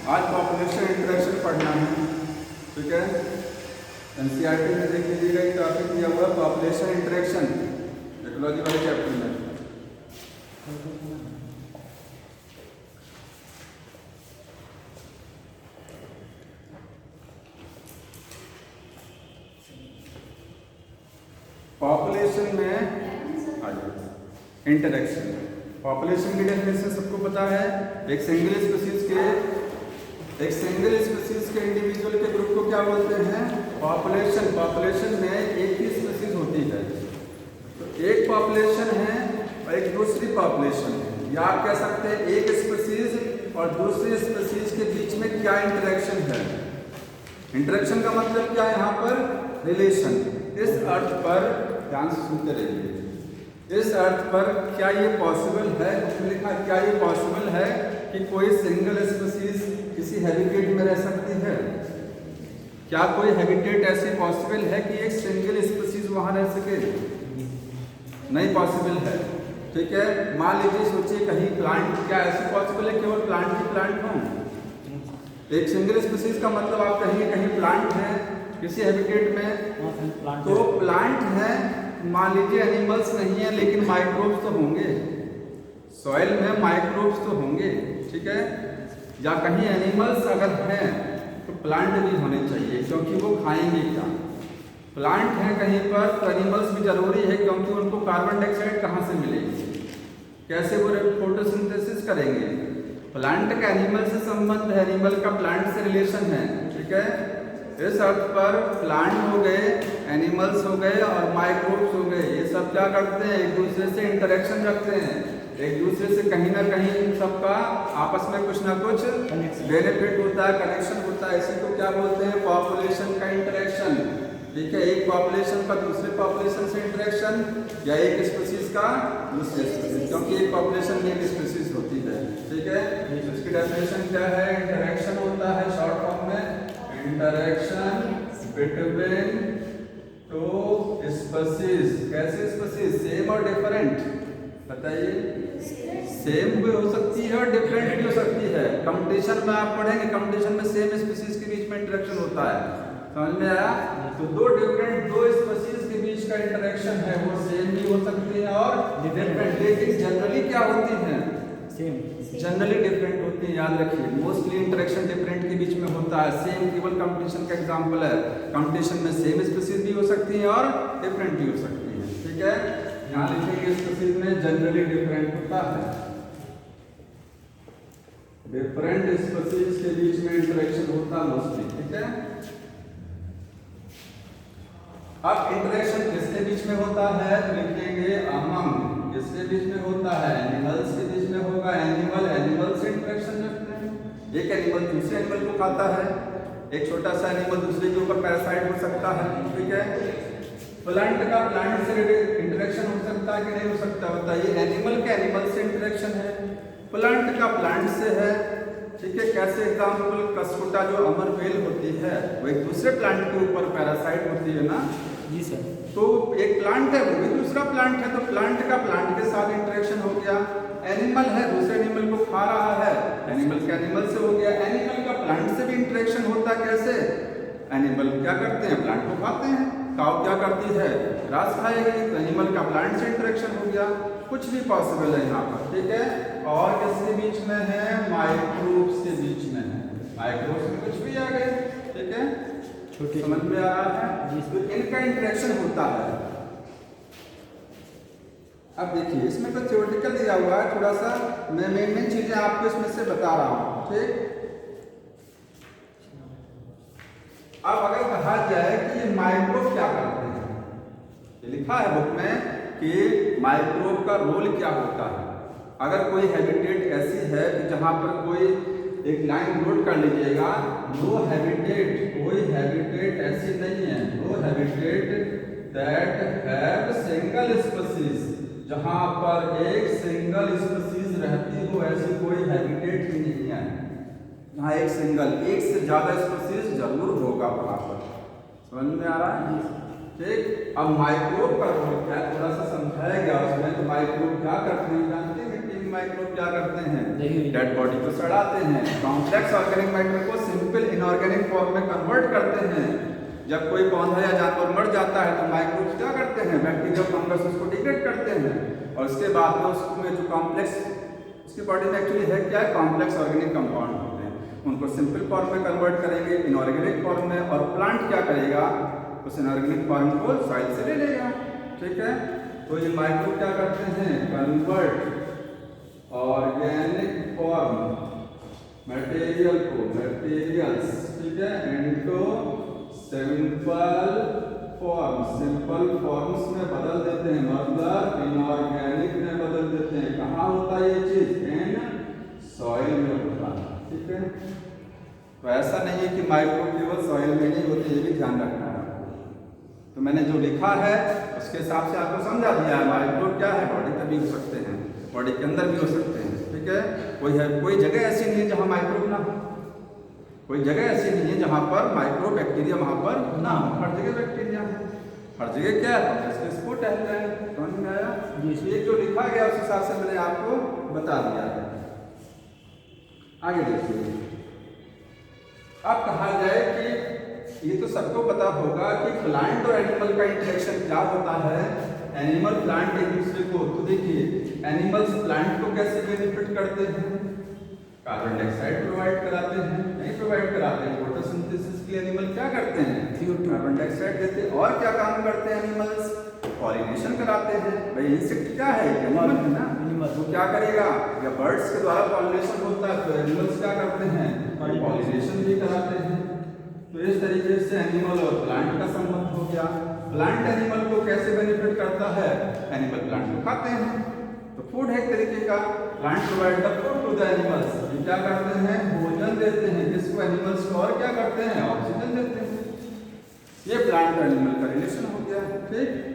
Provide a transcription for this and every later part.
आज population interaction पढ़ना है, ठीक है। एनसीईआरटी में देख लीजिएगा एक टॉपिक दिया हुआ पॉपुलेशन इंटरेक्शन इकोलॉजी वाले चैप्टर में। पॉपुलेशन में इंटरेक्शन, पॉपुलेशन की डेफिनेशन सबको पता है। एक सिंगल स्पीशीज के इंडिविजुअल के ग्रुप को क्या बोलते हैं? पॉपुलेशन। पॉपुलेशन में एक ही स्पीशीज होती है, तो एक पॉपुलेशन है और एक दूसरी पॉपुलेशन है, या आप कह सकते हैं एक स्पीशीज और दूसरी स्पीशीज के बीच में क्या इंटरेक्शन है। इंटरेक्शन का मतलब क्या है यहाँ पर? रिलेशन। इस अर्थ पर ध्यान से सुनते रहिए। इस अर्थ पर क्या ये पॉसिबल है, उसमें लिखा क्या ये पॉसिबल है कि कोई सिंगल स्पीशीज किसी हैबिटेट में रह सकती है? क्या कोई हैबिटेट ऐसी पॉसिबल है कि एक सिंगल स्पीशीज वहां रह सके? नहीं पॉसिबल है, ठीक है। मान लीजिए, सोचिए कहीं प्लांट, क्या ऐसी पॉसिबल है केवल प्लांट ही प्लांट हो? एक सिंगल स्पीशीज का मतलब आप कहेंगे कहीं प्लांट है किसी हैबिटेट में, तो प्लांट है, मान लीजिए एनिमल्स नहीं है लेकिन माइक्रोब्स तो होंगे, सॉइल में माइक्रोब्स तो होंगे, ठीक है। या कहीं एनिमल्स अगर हैं तो प्लांट भी होने चाहिए, क्योंकि वो खाएंगे क्या? प्लांट है कहीं पर तो एनिमल्स भी जरूरी है, क्योंकि उनको कार्बन डाइऑक्साइड कहाँ से मिलेगी, कैसे वो फोटोसिंथेसिस करेंगे? प्लांट का एनिमल से संबंध है, एनिमल का प्लांट से रिलेशन है, ठीक है। इस अर्थ पर प्लांट हो गए, एनिमल्स हो गए और माइक्रोब्स हो गए, ये सब क्या करते हैं? एक दूसरे से इंटरेक्शन रखते हैं, एक दूसरे से कहीं ना कहीं इन सबका आपस में कुछ ना कुछ बेनिफिट होता है, कनेक्शन होता है। इसी को क्या बोलते हैं? पॉपुलेशन का इंटरेक्शन, ठीक है। एक पॉपुलेशन का दूसरे पॉपुलेशन से इंटरेक्शन, या एक स्पीशीज का दूसरे स्पीशीज, क्योंकि एक पॉपुलेशन में एक स्पीशीज होती है, ठीक है। इसकी डेफिनेशन क्या है? इंटरेक्शन होता है शॉर्ट फॉर्म में इंटरेक्शन बिटवीन टू स्पीशीज। कैसे स्पीशीज? सेम और डिफरेंट, बताइए। सेम भी हो सकती है और डिफरेंट भी हो सकती है। कंपटीशन में आप पढ़ेंगे, कंपटीशन में सेम स्पीशीज के बीच में इंटरेक्शन होता है, समझ में आया? तो दो स्पीशीज के बीच का इंटरेक्शन है वो सेम भी हो सकती है और डिफरेंट, लेकिन जनरली क्या होती है? सेम। जनरली डिफरेंट होती है, याद रखिए। मोस्टली इंटरेक्शन डिफरेंट के बीच में होता है, सेम केवल कंपटीशन का एग्जांपल है। कंपटीशन में सेम स्पीशीज भी हो सकती है और डिफरेंट भी हो सकती है, ठीक है। यहाँ लिखेंगे स्पीशीज में जनरली डिफरेंट होता है, डिफरेंट स्पीशीज के बीच में इंटरेक्शन होता है मोस्टली, ठीक है। अब इंटरेक्शन किसके बीच में होता है? तो लिखेंगे अमंग। किसके बीच में होता है? एनिमल्स के बीच में होगा। एनिमल से इंटरेक्शन रखते हैं, एक एनिमल दूसरे एनिमल को खाता है, एक छोटा सा एनिमल दूसरे के ऊपर पैरासाइट हो सकता है, ठीक है। प्लांट का प्लांट से इंटरेक्शन हो सकता है कि नहीं हो सकता? बताइए। एनिमल के एनिमल से इंटरेक्शन है, प्लांट का प्लांट से है, ठीक है। कैसे? एग्जाम्पल, कसकुटा जो अमर बेल होती है वो एक दूसरे प्लांट के ऊपर पैरासाइट होती है ना जी सर। तो एक प्लांट है, वो भी दूसरा प्लांट है, तो प्लांट का प्लांट के साथ इंटरेक्शन हो गया। एनिमल है, दूसरे एनिमल को खा रहा है, एनिमल के एनिमल से हो गया। एनिमल का प्लांट से भी इंटरेक्शन होता है, कैसे? एनिमल क्या करते हैं? प्लांट को खाते हैं। काऊ क्या करती है? घास खाएगी, तो एनिमल का प्लांट से इंटरेक्शन हो गया। कुछ भी पॉसिबल है यहाँ पर, ठीक है। और किसके बीच में है? माइक्रोब्स के बीच में है। माइक्रोब्स में कुछ भी आ गए, ठीक है। समझ में आ रहा है? तो इनका इंटरेक्शन होता है। अब देखिए, इसमें तो थ्योरेटिकल दिया हुआ है, थोड़ा सा मैं मेन चीजें आपको इसमें से बता रहा हूं, ठीक। अब अगर कहा जाए कि ये माइक्रोब क्या करते हैं, ये लिखा है बुक में कि माइक्रोब का रोल क्या होता है। अगर कोई हैबिटेट ऐसी है कि जहां पर कोई, एक लाइन नोट कर लीजिएगा, नो हैबिटेट, कोई हैबिटेट ऐसी नहीं है, no habitat that have single species, जहां पर एक सिंगल स्पीशीज रहती हो, ऐसी कोई हैबिटेट ही नहीं है। यहाँ एक से ज्यादा स्पीशीज जरूर होगा वहां पर, समझ में आ रहा है? ठीक। अब माइक्रोब का रोल क्या, थोड़ा सा समझाया गया उसमें। तो माइक्रोब क्या करते हैं जानते हैं? मिट्टी में माइक्रोब क्या करते हैं, डेड बॉडी को सड़ाते हैं। कॉम्प्लेक्स ऑर्गेनिक मैटर को सिंपल इनऑर्गेनिक फॉर्म में कन्वर्ट करते हैं। जब कोई पौधा या जानवर मर जाता है तो माइक्रोब्स क्या करते हैं, बैक्टीरिया फंगस उसको डिग्रेड करते हैं और उसके बाद में उसमें जो कॉम्प्लेक्स उसकी बॉडी में एक्चुअली है क्या, कॉम्प्लेक्स ऑर्गेनिक कंपाउंड होते हैं, उनको सिंपल फॉर्म में कन्वर्ट करेंगे इनऑर्गेनिक फॉर्म में, और प्लांट क्या करेगा, उस इनऑर्गेनिक फॉर्म को सॉइल से ले लेगा। ठीक है, तो ये माइक्रोब क्या करते हैं, कन्वर्ट ऑर्गेनिक फॉर्म मटेरियल को, मटेरियल्स, ठीक है, इनटू सिंपल फॉर्म्स में बदल देते हैं, मतलब इनऑर्गेनिक में बदल देते हैं। कहाँ होता है ये चीज, इन सॉइल में होता है। ठीक है, तो ऐसा नहीं है कि माइक्रोब केवल सॉइल में नहीं होते, ये भी ध्यान रखना है आपको। तो मैंने जो लिखा है उसके हिसाब से आपको समझा दिया है। माइक्रोब क्या है, बॉडी में भी हो सकते हैं, बॉडी के अंदर भी हो सकते हैं। ठीक है, कोई जगह ऐसी नहीं है जहाँ माइक्रोब ना हो, कोई जगह ऐसी नहीं है जहाँ पर माइक्रो बैक्टीरिया वहाँ पर ना हो, हर जगह बैक्टीरिया है, हर जगह क्या है, इसको टहल रहे हैं। समझ में आया, ये जो लिखा गया उस हिसाब से मैंने आपको बता दिया है। आगे देखिए, अब कहा जाए कि ये तो सबको पता होगा कि प्लांट और एनिमल का इंटरेक्शन क्या होता है, एनिमल प्लांट एक दूसरे को, तो देखिए एनिमल्स प्लांट को कैसे बेनिफिट करते हैं, कार्बन डाइऑक्साइड प्रोवाइड कराते हैं, नहीं प्रोवाइड कराते हैं, फोटोसिंथेसिस के लिए एनिमल क्या करते हैं, कार्बन डाइऑक्साइड देते हैं। और क्या काम करते हैं एनिमल्स, पॉलिनेशन कराते हैं। भाई इंसेक्ट क्या है, एनिमल है ना, वो क्या करेगा, या बर्ड्स के द्वारा पॉलिनेशन होता है तो एनिमल्स क्या करते हैं, पॉलिनेशन भी कराते हैं। तो इस तरीके से एनिमल और प्लांट का संबंध हो गया। प्लांट एनिमल को कैसे बेनिफिट करता है, एनिमल प्लांट को खाते हैं, तो फूड है एक तरीके का, plant provide the food to the animals, ये क्या करते हैं, भोजन देते हैं किसको, एनिमल्स को, और क्या करते हैं, ऑक्सीजन देते हैं। ये प्लांट और एनिमल का रिलेशन हो गया। ठीक,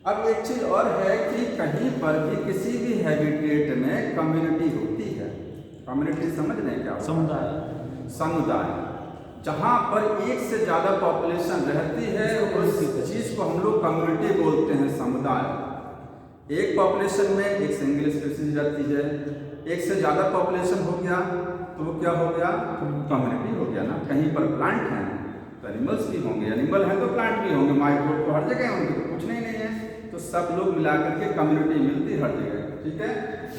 अब एक चीज और है कि कहीं पर भी किसी भी हैबिटेट में कम्युनिटी होती है। कम्युनिटी समझ रहे हैं क्या, समुदाय, जहाँ पर एक से ज्यादा पॉपुलेशन रहती है उस चीज को हम लोग कम्युनिटी बोलते हैं, समुदाय। एक पॉपुलेशन में एक सिंगल स्पीशीज रहती है, एक से ज्यादा पॉपुलेशन हो गया तो वो क्या हो गया, कम्युनिटी हो गया ना। कहीं पर प्लांट हैं तो एनिमल्स भी होंगे, एनिमल हैं तो प्लांट भी होंगे, माइक्रोब तो हर जगह होंगे, तो कुछ नहीं है, तो सब लोग मिलाकर के कम्युनिटी मिलती हर जगह। ठीक है,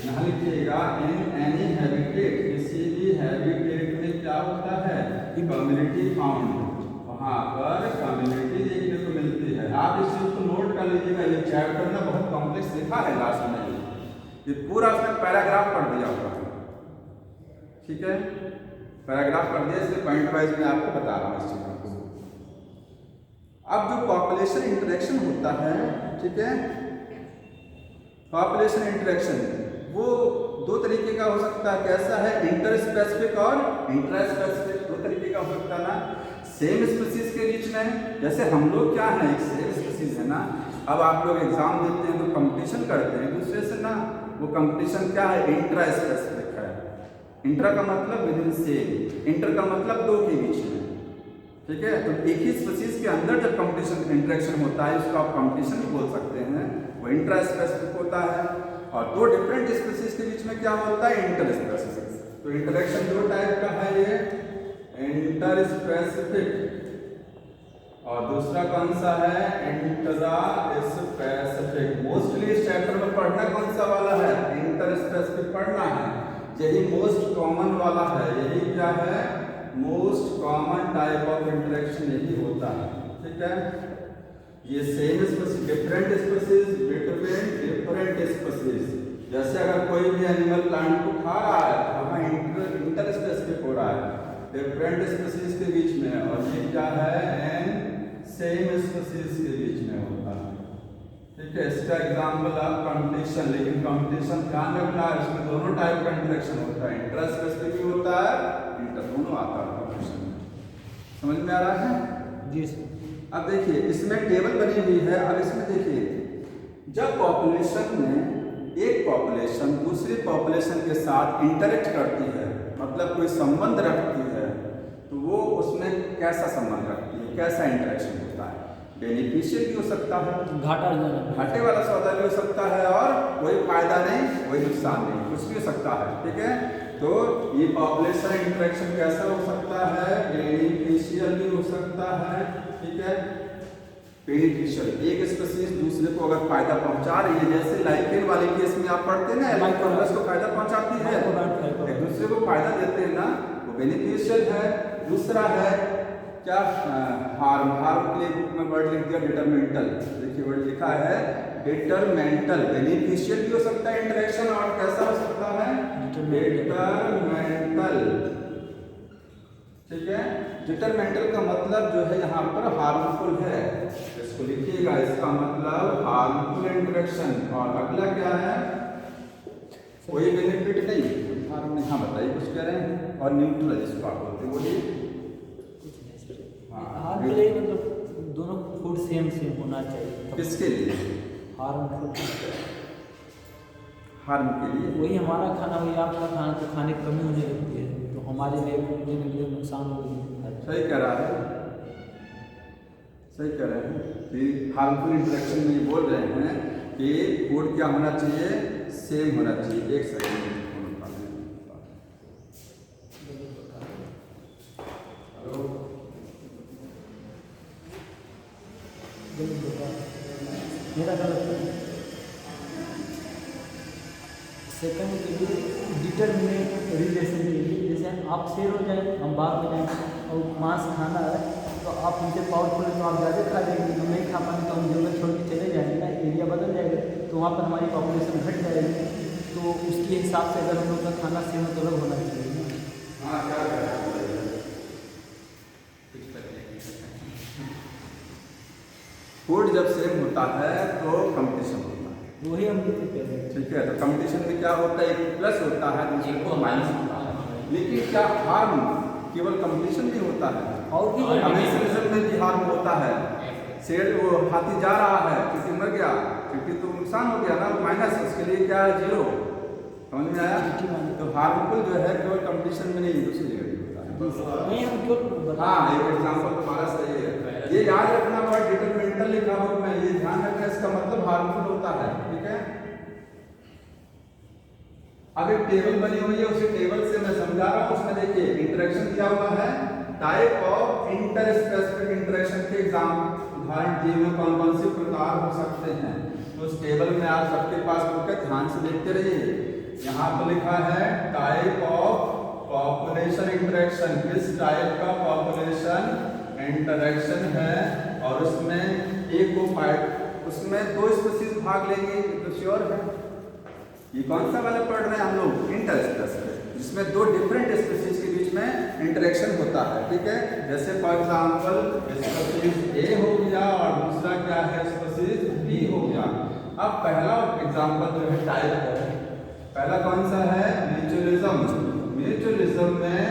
यहाँ लिखिएगा इन एनी हैबिटेट, किसी भी हैबिटेट में क्या होता है, कम्युनिटी फाउंड, वहाँ पर कम्युनिटी देखने को मिलती है। आप इस चीज को नोट कर लीजिएगा, ये चैप्टर ना बहुत कॉम्प्लेक्स लिखा है लास्ट में, ये पूरा उसमें पैराग्राफ पढ़ दिया होगा। ठीक है, पैराग्राफ पढ़ दिया, इसलिए पॉइंट वाइज मैं आपको बता रहा हूँ इस चीज को। अब जो पॉपुलेशन इंटरेक्शन होता है, ठीक है, पॉपुलेशन इंटरेक्शन वो दो तरीके का हो सकता है। कैसा है, इंटर स्पेसिफिक और इंट्रा स्पेसिफिक, दो तरीके का हो सकता है ना। सेम स्पीशीज के बीच में, जैसे हम लोग क्या है, एक सेम स्पीशीज है ना। अब आप लोग एग्जाम देते हैं तो कंपटीशन करते हैं एक दूसरे से ना, वो कंपटीशन क्या है, इंट्रा स्पेसिफिक है। इंट्रा का मतलब विद इन सेम, इंटर का मतलब दो के बीच में। ठीक है, तो एक ही स्पीशीज के अंदर जब कंपटीशन इंटरेक्शन होता है उसको आप कंपटीशन भी बोल सकते हैं, वो इंट्रा स्पेसिफिक होता है। और दो डिफरेंट स्पीशीज के बीच में क्या होता है, इंटर स्पेसिफिक। तो इंटरेक्शन दो टाइप का है, ये इंटर स्पेसिफिक और दूसरा कौन सा है, इंट्रा स्पेसिफिक। मोस्टली इस चैप्टर में पढ़ना कौन सा वाला है, इंटर स्पेसिफिक पढ़ना है, यही मोस्ट कॉमन वाला है। यही क्या है, most common type of interaction यही होता है। ठीक है, ये same species different species between different species. जैसे अगर कोई भी एनिमल प्लांट को खा रहा है तो वहाँ इंटर स्पेसिफिक हो रहा है, डिफरेंट स्पीशीज के बीच में, और ये क्या है, एन सेम स्पीशीज के बीच में होता है। ठीक है, इसका एग्जाम्पल आप कंपटीशन, लेकिन कंपटीशन ध्यान रखना है इसमें दोनों टाइप का इंटरेक्शन होता है, इंटर स्पेसिफिक भी होता है, इंटर दोनों आता है कंपटीशन में। समझ में आ रहा है जी। अब देखिए इसमें टेबल बनी हुई है। अब इसमें देखिए, जब पॉपुलेशन में एक पॉपुलेशन दूसरी पॉपुलेशन के साथ इंटरेक्ट करती है, मतलब कोई संबंध रखती है, तो वो उसमें कैसा संबंध रखती है, कैसा इंटरेक्शन होता है। बेनिफिशियल भी हो सकता है, घाटे वाला सौदा भी हो सकता है, और कोई फायदा नहीं कोई नुकसान नहीं, कुछ भी हो सकता है। ठीक है, तो ये पॉपुलेशन इंटरेक्शन कैसा हो सकता है? बेनिफिशियल भी हो सकता है। ठीक है, बेनिफिशियल, एक स्पीशीज दूसरे को अगर फायदा पहुंचा रही है, जैसे लाइकेन वाले केस में आप पढ़ते हैं ना, एल्कोफंगस को फायदा पहुंचाती है, एक दूसरे को फायदा देते हैं ना, वो बेनिफिशियल है। दूसरा है क्या? हार्म के लिए बुक में वर्ड लिख दिया डिटरमेंटल, देखिए वर्ड लिखा है डिटरमेंटल, बेनिफिशियल भी हो सकता है इंटरेक्शन, और कैसा हो सकता है? डिटरमेंटल। ठीक है, डिटरमेंटल का मतलब जो है यहाँ पर हार्मफुल है, इसको लिखिएगा, इसका मतलब हार्मफुल इंटरेक्शन। और अगला क्या है? कोई बेनिफिट नहीं, हार्म नहीं। हाँ बताइए, कुछ कह रहे हैं? और न्यूट्रल जिसको आप बोलते हैं, बोलिए। मतलब दोनों फूड सेम होना चाहिए। किसके लिए? हार्म के लिए। वही हमारा खाना वही आपका खाना, तो खाने की कमी होने लगती है, तो हमारे लिए नुकसान होगी। सही कह रहा है, सही कह रहे हैं कि हार्मफुल इंटरेक्शन में ये बोल रहे हैं कि फूड क्या होना चाहिए? सेम होना चाहिए। एक सेकंड, सेकंड के लिए डिटरमिनेट रिलेशन के लिए, जैसे आप शेर हो जाए, हम बाहर में जाएँ और मांस खाना है, तो आप उनसे पावरफुल है तो आप ज़्यादा खा लेंगे, हम नहीं खा पाएंगे तो हम जंगल छोड़ के चले जाएंगे ना, एरिया बदल जाएगा, तो वहाँ पर हमारी पॉपुलेशन घट जाएगी। तो उसके हिसाब से अगर हम लोग का खाना सेहत अलग होना चाहिए ना। फूड जब सेम होता है तो कंपटीशन होता है, वही हम कहते हैं। ठीक है, तो कंपटीशन में क्या होता है? एक प्लस होता है, दूसरे को माइनस होता है। लेकिन क्या हार्म केवल कंपटीशन में होता है? और भी कमर्शियलिज्म में भी हार्म होता है। शेर, वो हाथी जा रहा है, चींटी मर गया, चींटी तो नुकसान हो गया ना, माइनस, उसके लिए क्या है? 0। समझ में आया? तो हार्मफुल जो है केवल कंपटीशन में नहीं, दूसरी जगह भी होता है। हाँ, एक एग्जाम्पल तुम्हारा सही है, ये याद रखना, वर्ड डिटरमिनेंटल लिखा हो मैं, ये ध्यान रखना, इसका मतलब हार्मफुल होता है। ठीक है, अब एक टेबल बनी हुई है, उसी टेबल से मैं समझा रहा हूं, उसमें देखिए इंटरेक्शन दिया हुआ है, type of inter specific interaction के उदाहरण दिए हुए कौन कौन से प्रकार हो सकते हैं। तो उस टेबल में आप सबके पास बुक है, ध्यान से देखते रहिए। यहाँ पर लिखा है टाइप ऑफ पॉपुलेशन इंटरेक्शन, किस टाइप का पॉपुलेशन इंटरेक्शन है, और उसमें एक को उसमें 2 स्पीशीज भाग लेंगे, तो श्योर है। ये कौन सा वाला पढ़ रहे हैं हम लोग? इंटरस्पेसिफिक, जिसमें 2 डिफरेंट स्पीशीज के बीच में इंटरेक्शन होता है। ठीक है, जैसे फॉर एग्जांपल स्पीशीज ए हो गया और दूसरा क्या है? स्पीशीज बी हो गया। अब पहला एग्जांपल जो है टाइप है, पहला कौन सा है? म्यूचुअलिज्म। म्यूचुअलिज्म में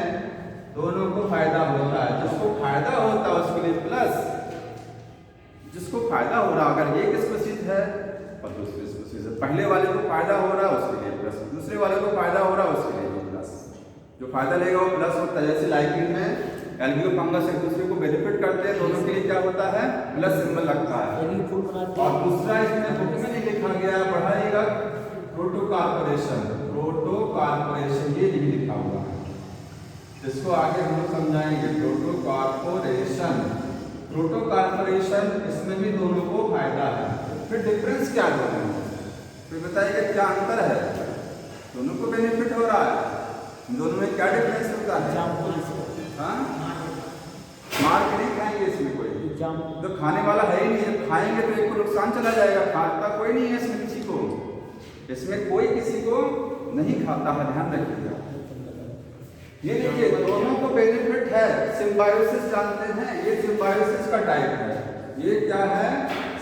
दोनों को फायदा होता है, जिसको फायदा होता है उसके लिए प्लस, जिसको फायदा हो रहा अगर एक स्पीशीज है और दूसरी स्पीशीज है, पहले वाले को फायदा हो रहा है उसके लिए प्लस, दूसरे वाले को फायदा हो रहा है उसके लिए प्लस, जो फायदा लेगा वो प्लस होता है। जैसे लाइकिन में एल्गियो फंगस एक दूसरे को बेनिफिट करते हैं, दोनों के लिए क्या होता है? प्लस सिंबल लगता है। और दूसरा इसमें बुक में नहीं लिखा गया, पढ़ाइएगा, प्रोटो कॉर्पोरेशन, प्रोटो कॉर्पोरेशन ये नहीं लिखा हुआ है, इसको आगे हम समझाएंगे। प्रोटो कॉर्पोरेशन, प्रोटो कॉर्पोरेशन, इसमें भी दोनों को फायदा है। फिर डिफरेंस क्या दोनों में? फिर बताइए क्या अंतर है? दोनों को बेनिफिट हो रहा है, दोनों में क्या डिफरेंस होता है? हाँ, मार के नहीं खाएंगे इसमें कोई, तो खाने वाला है ही नहीं, जब खाएंगे तो एक को नुकसान चला जाएगा, खाता कोई नहीं है इसमें किसी को, इसमें कोई किसी को नहीं खाता है, ध्यान रखिएगा। ये देखिए दोनों को बेनिफिट है, सिम्बायोसिस जानते हैं, ये सिम्बायोसिस का टाइप है, ये क्या है?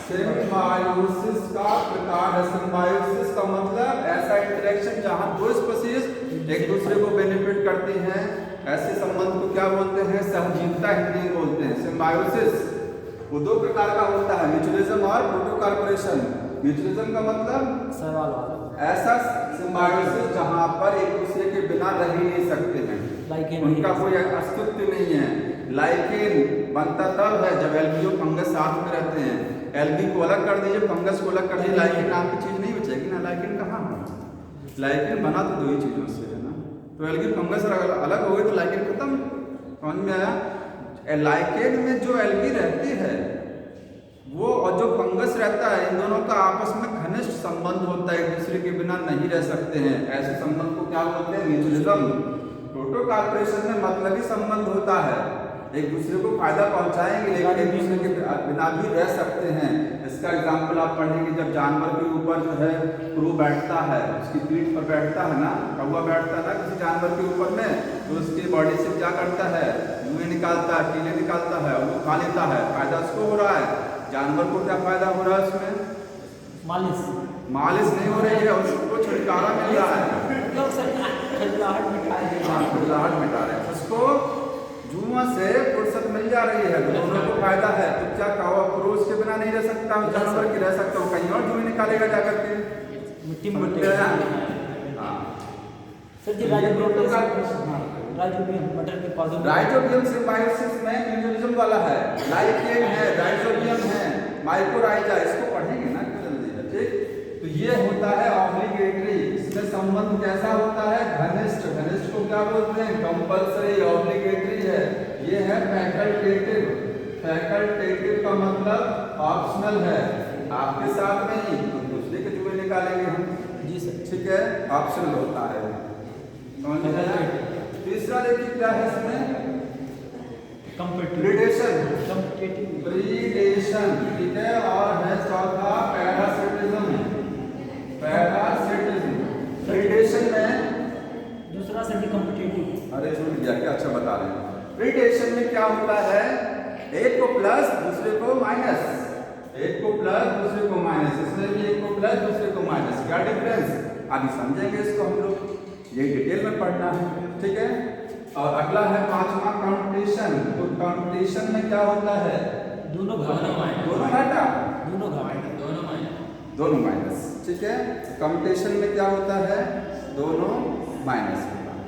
सिम्बायोसिस का प्रकार है। सिम्बायोसिस का मतलब ऐसा इंटरेक्शन जहां 2 स्पीशीज एक दूसरे को बेनिफिट करती हैं, ऐसे संबंध को क्या बोलते हैं? सहजीवता हिंदी में बोलते हैं। सिम्बायोसिस वो 2 प्रकार का होता है, म्यूचुअलिज्म और प्रोटो कॉर्पोरेशन। म्यूचुअलिज्म का मतलब ऐसा सिम्बायोसिस जहां पर एक दूसरे के बिना रह ही नहीं सकते हैं, उनका कोई अस्तित्व नहीं है। लाइकेन बनता तब है जब एल्गी और फंगस साथ में रहते हैं। एल्गी को अलग कर दीजिए, फंगस को अलग कर दीजिए, लाइकेन नाम की चीज़ नहीं बचेगी ना। लाइकेन कहाँ है? लाइकेन बना तो दो ही चीज़ों से है ना। तो एल्गी फंगस अलग हो गई तो लाइकेन खत्म। समझ में आया? लाइकेन में जो एल्गी रहती है वो और जो फंगस रहता है, इन दोनों का आपस में घनिष्ठ संबंध होता है, एक दूसरे के बिना नहीं रह सकते हैं। ऐसे संबंध को क्या बोलते हैं? म्यूचुअलिज्म। प्रोटोकार्पोरेशन में मतलबी संबंध होता है, एक दूसरे को फायदा पहुंचाएंगे लेकिन एक दूसरे के बिना भी रह सकते हैं। इसका एग्जाम्पल आप पढ़ेंगे जब जानवर के ऊपर जो है क्रू बैठता है, उसकी पीठ पर बैठता है ना, कौवा बैठता है ना किसी जानवर के ऊपर में, तो उसकी बॉडी से क्या करता है? धुएं निकालता है, कीड़े निकालता है और वो खा लेता है। फायदा उसको हो रहा है। जानवर को क्या फायदा हो रहा है उसमें? मालिश नहीं हो रही है, उसको छुटकारा मिल रहा है, खजलाहट मिटा रहे हैं, उसको जुआ से फुर्सत मिल जा रही है, दोनों को फायदा है। तो क्या कौवा क्रू उसके बिना नहीं रह सकता? जानवर की रह सकता, कहीं और जुए निकालेगा जाकर के। राइजोबियम सिम्बायोसिस में म्यूचुअलिज्म वाला है, लाइकेन है, राइजोबियम है, माइकोराइजा, इसको पढ़ेंगे ना जल्दी है, ठीक। तो ये होता है ऑब्लिगेटरी। इसमें संबंध कैसा होता है? घनिष्ठ। घनिष्ठ को क्या बोलते हैं? कंपल्सरी। ऑब्लिगेटरी है, ये है फैकल्टेटिव। फैकल्टेटिव का मतलब ऑप्शनल है, आपके साथ में ही, तो दूसरे के जुए निकालेंगे हम। जी सर, ठीक है, ऑप्शनल होता है। तीसरा देखिए क्या है इसमें? प्रीडेशन। प्रीडेशन, ठीक है। और है चौथा पैरासिटिज्म। पैरासिटिज्म प्रीडेशन में दूसरा सर कॉम्पिटिटिव। अरे छूट गया क्या? अच्छा बता रहे हैं। प्रीडेशन में क्या होता है? एक को प्लस दूसरे को माइनस, एक को प्लस दूसरे को माइनस, इसमें भी एक को प्लस दूसरे को माइनस। क्या डिफरेंस? अभी समझेंगे इसको हम लोग, ये डिटेल में पढ़ना है, ठीक है। और अगला है पांचवा कंपटीशन। तो कंपटीशन में क्या होता है? दोनों घाटा, दोनों माइनस, ठीक है। कंपटीशन में क्या होता है? दोनों माइनस होता है।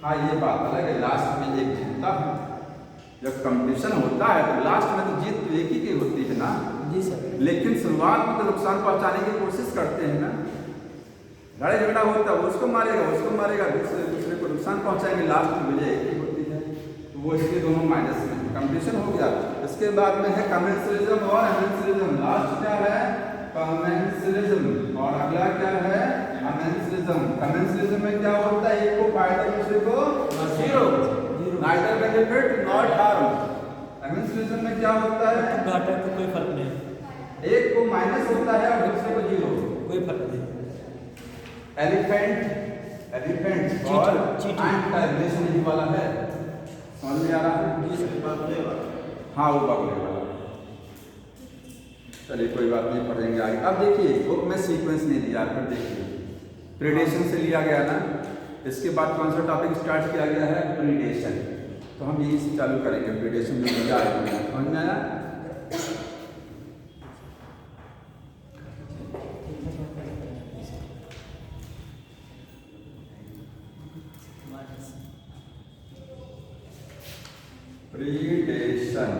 हाँ ये बात अलग है, लास्ट में एक जीतता है। जब कंपटीशन होता है तो लास्ट में तो जीत तो एक ही की होती है ना। जी सर। लेकिन शुरुआत में तो नुकसान पहुंचाने की कोशिश करते हैं ना। लड़ाई झगड़ा होता है, उसको मारेगा, दूसरे को नुकसान पहुंचाएंगे, लास्ट में विजय एक ही होती है। तो वो इसके दोनों माइनस में कंपटीशन हो गया। इसके बाद में है कमेंसरिज्म और एमेंसरिज्म। लास्ट क्या है? कमेंसरिज्म। और अगला क्या है? एमेंसरिज्म। कमेंसरिज्म में क्या होता है? एक को फायदा दूसरे को जीरो, neither benefit not harm. Amensalism में क्या होता है? घाटा को कोई फर्क नहीं, एक को माइनस होता है और दूसरे को जीरो, कोई फर्क नहीं। एलिफेंट और एंट का रिलेशन ही वाला है, समझ में आ रहा है? हाँ वो बगले वाला। चलिए कोई बात नहीं, पढ़ेंगे आगे। अब देखिए बुक में सीक्वेंस नहीं दिया, फिर देखिए प्रीडेशन से लिया गया ना, इसके बाद कौन सा टॉपिक स्टार्ट किया गया है? प्रीडेशन। तो हम यही से चालू करेंगे, प्रीडेशन जो दिया है, समझ में आया? प्रीडेशन।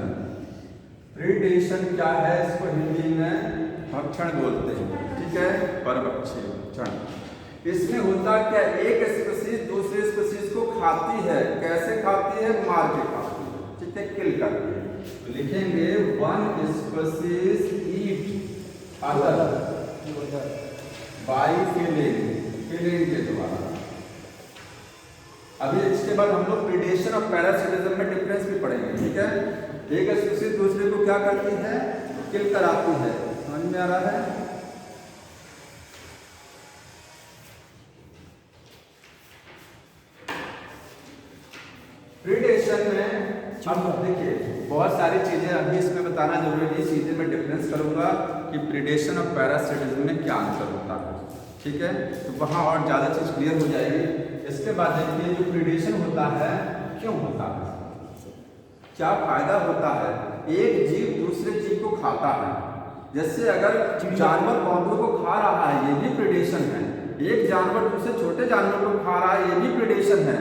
प्रीडेशन क्या है? इसको हिंदी में भक्षण बोलते हैं, ठीक है, परभक्षी भक्षण। इसमें होता क्या? एक स्पीशीज दूसरे स्पीशीज को खाती है। कैसे खाती है? मार के खाती है, ठीक है, किल करती है। तो लिखेंगे one species eat other by killing के द्वारा। अभी इसके बाद हम लोग प्रीडेशन और पैरासिटिज्म में डिफरेंस भी पढ़ेंगे, ठीक है। एक स्पीशीज दूसरे को क्या करती है? किल कराती है, समझ में आ रहा है? प्रीडेशन में अब देखिए बहुत सारी चीजें अभी इसमें बताना जरूरी है, सीधे मैं डिफरेंस करूंगा कि प्रीडेशन और पैरासिटिज्म में क्या अंतर होता है, ठीक है। तो वहाँ और ज़्यादा चीज़ क्लियर हो जाएगी। इसके बाद देखिए जो प्रीडेशन होता है क्यों होता है, क्या फायदा होता है? एक जीव दूसरे जीव को खाता है। जैसे अगर जानवर पौधों को खा रहा है, ये भी प्रीडेशन है। एक जानवर दूसरे छोटे जानवर को खा रहा है, ये भी प्रीडेशन है।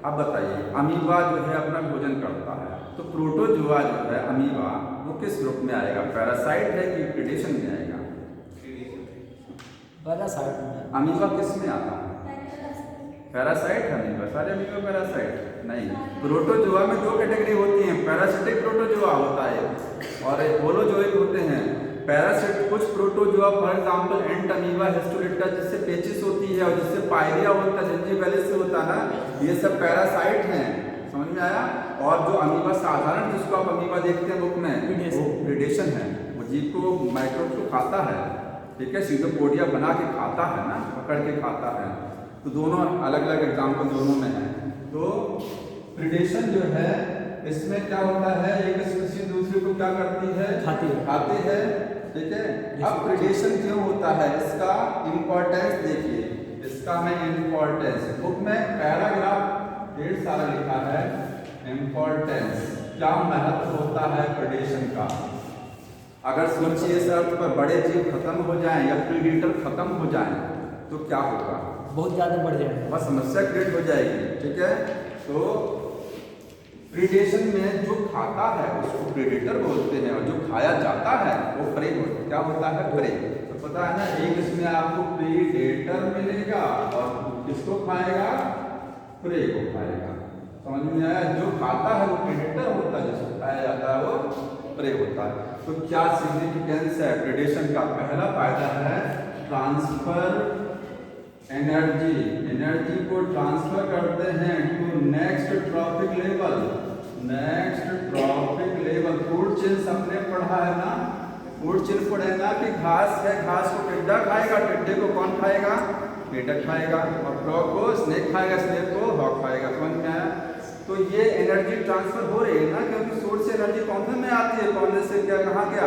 अब बताइए, अमीबा जो है अपना भोजन करता है, तो प्रोटोजोआ जो है अमीबा वो किस ग्रुप में आएगा? पैरासाइट है कि प्रीडेशन में आएगा? पैरासाइट में। अमीबा किस में आता है? पैरासाइट है अमीबा, सारे अमीबा पैरासाइट नहीं। प्रोटोजोआ में दो कैटेगरी होती हैं, पैरासिटिक प्रोटोजोआ होता है और होलोजोइक होते हैं। पैरासिट कुछ protozoa for example Entamoeba, histolytica जिससे पेचिस होती है और जिससे पायरिया होता है, जिंजीबेलिस से होता है ना, ये सब पैरासाइट हैं। समझ में आया? और जो अमीबा साधारण जिसको आप अमीबा देखते हैं बुक में, वो प्रीडेशन है, वो जीव को माइक्रोब को खाता है, ठीक है, सीडोपोडिया बना के खाता है ना, पकड़ के खाता है। तो दोनों अलग अलग एग्जाम्पल दोनों में है। तो प्रीडेशन जो है इसमें क्या होता है, एक स्पीशीज दूसरे को क्या करती है? खाती है, ठीक है। अब प्रीडेशन क्यों होता है, इसका इम्पोर्टेंस देखिए, इसका मैं इम्पोर्टेंस बुक में पैराग्राफ ढेर सारा लिखा है। इम्पोर्टेंस क्या महत्व होता है प्रीडेशन का। अगर सोचिए इस अर्थ पर बड़े जीव खत्म हो जाएं या प्रीडेटर खत्म हो जाएं तो क्या होगा? बहुत ज़्यादा बढ़ जाएगा, बस समस्या क्रिएट हो जाएगी, ठीक है। तो प्रीडेशन में जो खाता है उसको प्रीडेटर बोलते हैं और जो खाया जाता है वो प्रे क्या होता है? प्रे। तो पता है ना, एक इसमें आपको प्रीडेटर मिलेगा और किसको खाएगा? प्रे को खाएगा। समझ में आया? जो खाता है वो प्रीडेटर होता है, जिसको खाया जाता है वो प्रे होता है। तो क्या सिग्निफिकेंस है प्रीडेशन का? पहला फायदा है ट्रांसफर एनर्जी, एनर्जी को ट्रांसफर करते हैं to next trophic level. Next trophic level, food chain सबने पढ़ा है ना, फूड चेन पढ़े ना कि घास है, घास को टिड्डा खाएगा, टिड्डे को कौन खाएगा? मेढक खाएगा, और फ्रॉग को स्नेक खाएगा, स्नेक को हॉक खाएगा। समझ में आया? तो ये एनर्जी ट्रांसफर हो रही है ना, क्योंकि सोर्स से एनर्जी पौधे में आती है, पौधे से क्या कहाँ गया?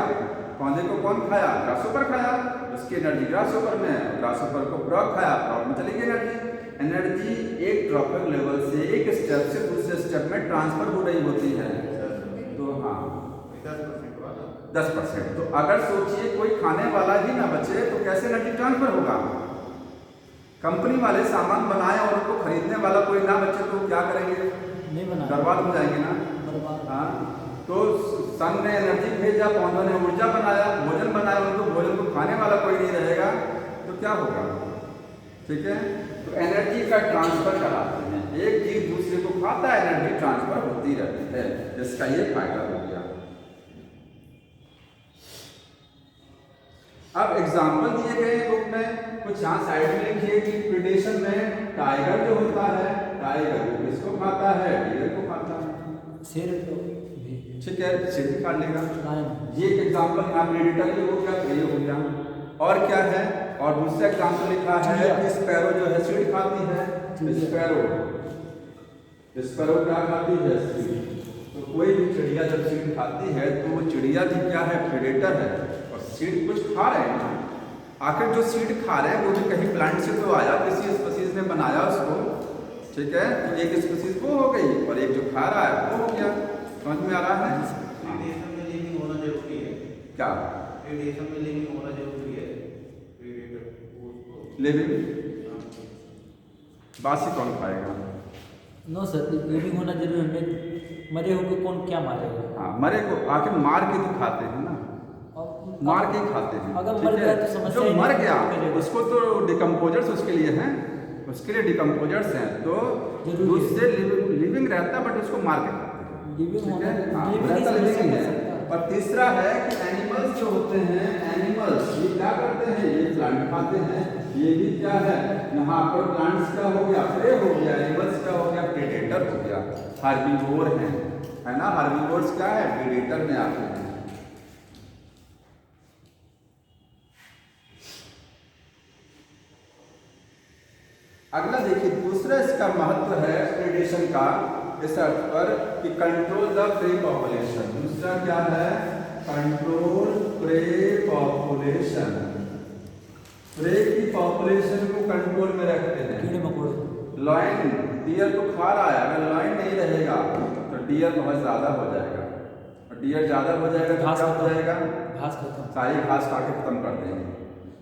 पौधे को कौन खाया? ग्रासहोपर खाया, उसकी एनर्जी ग्रासहोपर में है, ग्रासहोपर को फ्रॉग खाया, फ्रॉग में चली गई एनर्जी। एनर्जी एक ट्रॉफिक लेवल से एक स्टेप से दूसरे स्टेप में ट्रांसफर हो रही होती है। तो हाँ 10%। तो अगर सोचिए कोई खाने वाला ही ना बचे तो कैसे एनर्जी ट्रांसफर होगा? कंपनी वाले सामान बनाए और उनको खरीदने वाला कोई ना बचे तो क्या करेंगे? नहीं बना, बर्बाद हो जाएंगे ना। हाँ, तो सन ने एनर्जी भेजा, पौधों ने ऊर्जा बनाया, भोजन बनाया, उनको भोजन को खाने वाला कोई नहीं रहेगा तो क्या होगा? ठीक है। तो एनर्जी का ट्रांसफर कराते हैं, एक जीव दूसरे को खाता है, एनर्जी ट्रांसफर होती रहती है, जिसका ये फायदा हो गया। अब एग्जाम्पल दिए गए बुक में, कुछ यहाँ साइड में लिखिए कि प्रीडेशन में टाइगर जो होता है, टाइगर वो किसको खाता है? डियर को खाता है। शेर तो ठीक है, शेर भी खा लेगा। लायन। ये एग्जाम्पल यहाँ प्रीडेटर ये हो गया, ये हो गया। और क्या है? और दूसरा एग्जाम्पल लिखा है कि स्पैरो जो है सीड खाती है। स्पैरो, स्पैरो क्या खाती है? सीड। तो कोई भी चिड़िया जब सीड खाती है तो वो चिड़िया भी क्या है? प्रीडेटर है, और सीड कुछ खा रहे हैं ना। आखिर जो सीड खा रहे हैं वो भी कहीं प्लांट से तो आया, किसी स्पीशीज ने बनाया उसको, ठीक है। तो एक स्पीशीज वो हो गई और एक जो खा रहा है वो हो गया। समझ में आ रहा है? प्रीडेशन में लिविंग होना जरूरी है क्या? प्रीडेशन में लिविंग होना जरूरी है। प्रीडेटर लिविंग बासी कौन खाएगा? नो सर, लिविंग होना जरूरी है, मरे होकर कौन क्या मारेगा? हाँ, मरे को आखिर मार के तो खाते हैं ना, मार के खाते हैं। अगर मर गया तो समस्या जो ही मर नहीं गया करेगा। उसको तो डिकम्पोजर्स उसके लिए हैं, उसके लिए डिकम्पोजर्स हैं, तो जरूरी है। उससे लिविंग रहता है बट उसको मार के खाते हैं। लिविंग ठीक होना, है, हाँ, लिविंग रहता की लिविंग समस्या है। कर सकता है। और तीसरा है कि एनिमल्स जो होते हैं, एनिमल्स ये क्या करते हैं? ये प्लांट खाते हैं। ये भी क्या है? यहाँ पर प्लांट्स का हो गया प्रे हो गया, एनिमल्स का हो गया प्रेडेटर हो गया। हार्बिवोर है ना, हार्बिवोर्स क्या है? प्रेडेटर में आते हैं। अगला देखिए, दूसरा इसका महत्व है प्रीडेशन का इस अर्थ पर कि कंट्रोल द प्रे पॉपुलेशन। दूसरा क्या है? Control pray population. प्रे की पॉपुलेशन को कंट्रोल में रखते हैं। कीड़े मकोड़े। लॉयन डियर को खा रहा है, अगर लॉयन नहीं रहेगा तो डियर बहुत ज्यादा हो जाएगा, और डियर ज्यादा हो जाएगा तो क्या हो जाएगा? घास खत्म। सारी घास खा के खत्म कर देंगे।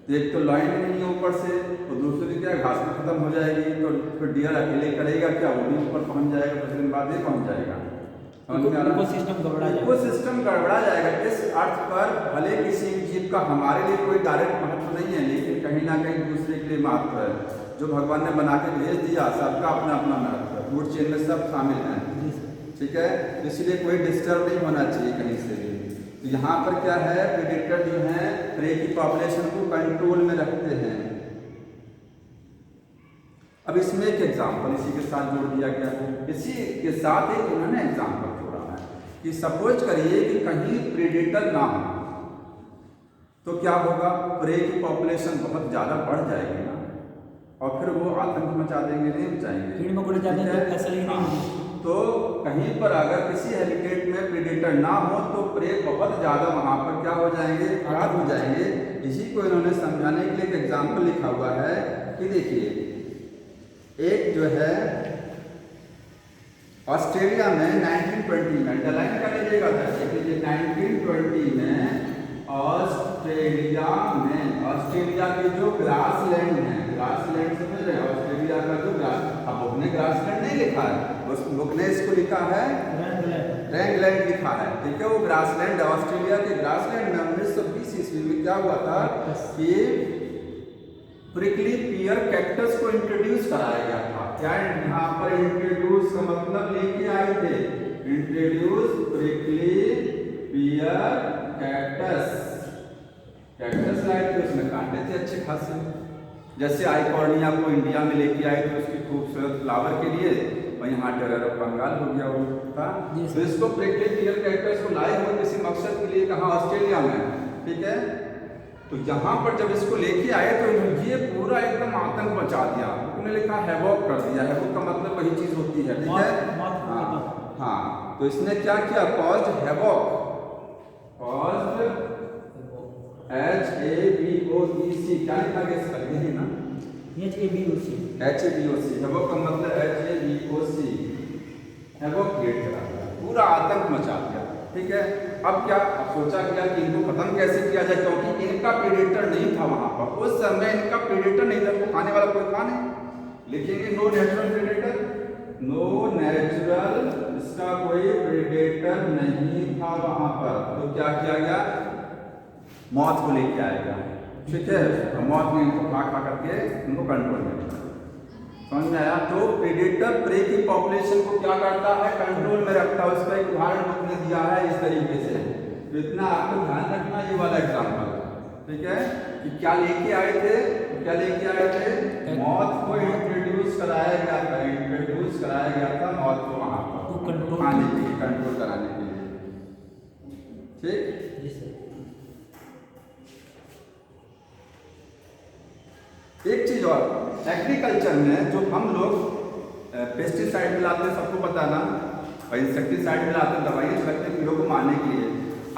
तो एक तो लाइन ही नहीं है ऊपर से, तो दूसरी क्या घास में खत्म हो जाएगी, तो फिर डियर अकेले करेगा क्या, वो भी ऊपर पहुंच जाएगा, कुछ दिन बाद ही पहुंच जाएगा। इकोसिस्टम गड़बड़ा जाएगा। इकोसिस्टम गड़बड़ा जाएगा। इस अर्थ पर भले किसी जीव का हमारे लिए कोई डायरेक्ट महत्व नहीं है, लेकिन कहीं ना कहीं दूसरे के लिए महत्व है। जो भगवान ने बना के भेज दिया, सबका अपना अपना महत्व है, फूड चेन में सब शामिल हैं, ठीक है। तो इसलिए कोई डिस्टर्ब नहीं होना चाहिए कहीं से भी। तो यहाँ पर क्या है, प्रेडेटर जो है प्रे की पॉपुलेशन को कंट्रोल में रखते हैं। अब इसमें एक एग्जाम्पल इसी के साथ जोड़ दिया गया है, इसी के साथ एक इन्होंने एग्जाम्पल जोड़ा है कि सपोज करिए कि कहीं प्रेडेटर ना हो तो क्या होगा, प्रे की पॉपुलेशन बहुत ज़्यादा बढ़ जाएगी ना, और फिर वो आतंक मचा देंगे, नहीं मचाएंगे, कीड़े मकोड़े ज़्यादा फैसल ही नहीं होगी। तो कहीं पर अगर किसी हैबिटेट में प्रेडेटर ना हो तो प्रे बहुत ज़्यादा वहाँ पर क्या हो जाएंगे, खराब हो जाएंगे। इसी को इन्होंने समझाने के लिए एक एग्जाम्पल लिखा हुआ है कि देखिए, एक जो है ऑस्ट्रेलिया में 1920 में, अंडरलाइन कर लीजिएगा, 1920 में ऑस्ट्रेलिया के जो ग्रासलैंड है, ग्रासलैंड समझ रहे हैं, ऑस्ट्रेलिया का जो ग्रास, अब बुक ने ग्रासलैंड नहीं लिखा है, उस बुक ने इसको लिखा है रैंगलैंड लिखा है, ठीक है। वो ग्रासलैंड, ऑस्ट्रेलिया के ग्रासलैंड में 1920 ईस्वी में क्या हुआ था कि प्रिकली पियर कैक्टस को इंट्रोड्यूस कराया गया था। क्या यहाँ पर इंट्रोड्यूस का मतलब लेके आए थे, इंट्रोड्यूस प्रिकली पियर कैक्टस, कैक्टस लाए थे, उसमें कांटे थे अच्छे खासे। जैसे आइकॉर्निया को इंडिया में लेके आए थे उसकी खूबसूरत फ्लावर के लिए, और यहाँ टेरर ऑफ बंगाल हो गया वो था। तो इसको प्रिकली पियर कैक्टस को लाए हुए किसी मकसद के लिए कहाँ, ऑस्ट्रेलिया में, ठीक है। तो यहाँ पर जब इसको लेके आए तो ये पूरा एकदम आतंक मचा दिया, उन्होंने लिखा हैवॉक कर दिया। हैवॉक का मतलब वही चीज होती है, ठीक है। हाँ, तो इसने क्या किया, कॉज्ड हैवॉक, कॉज्ड HAVOC, क्या लिखा गया इसका, यही ना, HAVOC, हैवॉक का मतलब HAVOC, हैवॉक क्रिएट करा दिया, पूरा आतंक मचा दिया, ठीक है। अब क्या, अब सोचा गया कि इनको खत्म कैसे किया जाए, क्योंकि इनका प्रेडेटर नहीं था वहां पर, उस समय इनका प्रेडेटर नहीं था, वो खाने वाला कोई था नहीं। लिखेंगे no natural predator, no natural, इसका कोई प्रेडेटर नहीं था वहां पर। तो क्या किया गया, मौत को लेके आएगा, ठीक है। तो मौत ने इनको खा खा करके इनको कंट्रोल में रखा, समझ में आया। तो प्रेडेटर प्रे की पॉपुलेशन को क्या करता है, कंट्रोल में रखता है। उसका एक उदाहरण हमने दिया है इस तरीके से, तो इतना आपको ध्यान रखना, ये वाला एग्जाम्पल, ठीक है, कि क्या लेके आए थे, क्या लेके आए थे, मौत को इंट्रोड्यूस कराया गया था, इंट्रोड्यूस कराया गया था मौत को वहां पर खाने के लिए, कंट्रोल कराने के लिए, ठीक। एक चीज और, एग्रीकल्चर में जो हम लोग पेस्टिसाइड मिलाते हैं, सबको पता ना, और इंसेक्टिसाइड मिलाते हैं, दवाइयाँ छिड़कते हैं कीड़ों को मारने के लिए।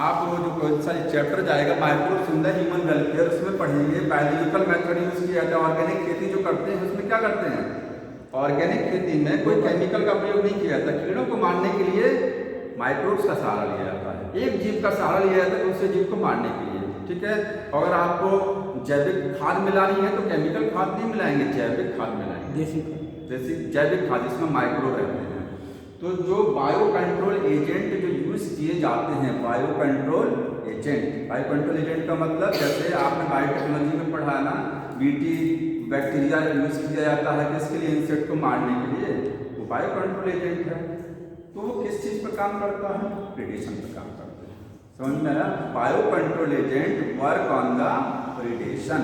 आप वो जो कौन सा चैप्टर जाएगा microbes in the human welfare, उसमें पढ़ेंगे बायोलॉजिकल मेथड यूज किया जाता है। ऑर्गेनिक खेती जो करते हैं उसमें क्या करते हैं, ऑर्गेनिक खेती में कोई केमिकल का प्रयोग नहीं किया जाता, कीड़ों को मारने के लिए माइक्रोब्स का सहारा लिया जाता है, एक जीव का सहारा लिया जाता है दूसरे जीव को मारने के लिए, ठीक है। अगर आपको जैविक खाद मिलानी है तो केमिकल खाद नहीं मिलाएंगे, जैविक खाद मिलाएंगे, देसी जैविक खाद, जिसमें माइक्रो रहते हैं। तो जो बायो कंट्रोल एजेंट जो यूज किए जाते हैं, बायो कंट्रोल एजेंट का मतलब, जैसे आपने बायोटेक्नोलॉजी में पढ़ा ना, BT बैक्टीरिया यूज किया जाता है किसके लिए, इंसेक्ट को मारने के लिए, वो बायो कंट्रोल एजेंट है। तो वो किस चीज पर काम करता है, प्रेडेशन पर काम करता है, समझ में आया। Bio control agent work on the predation,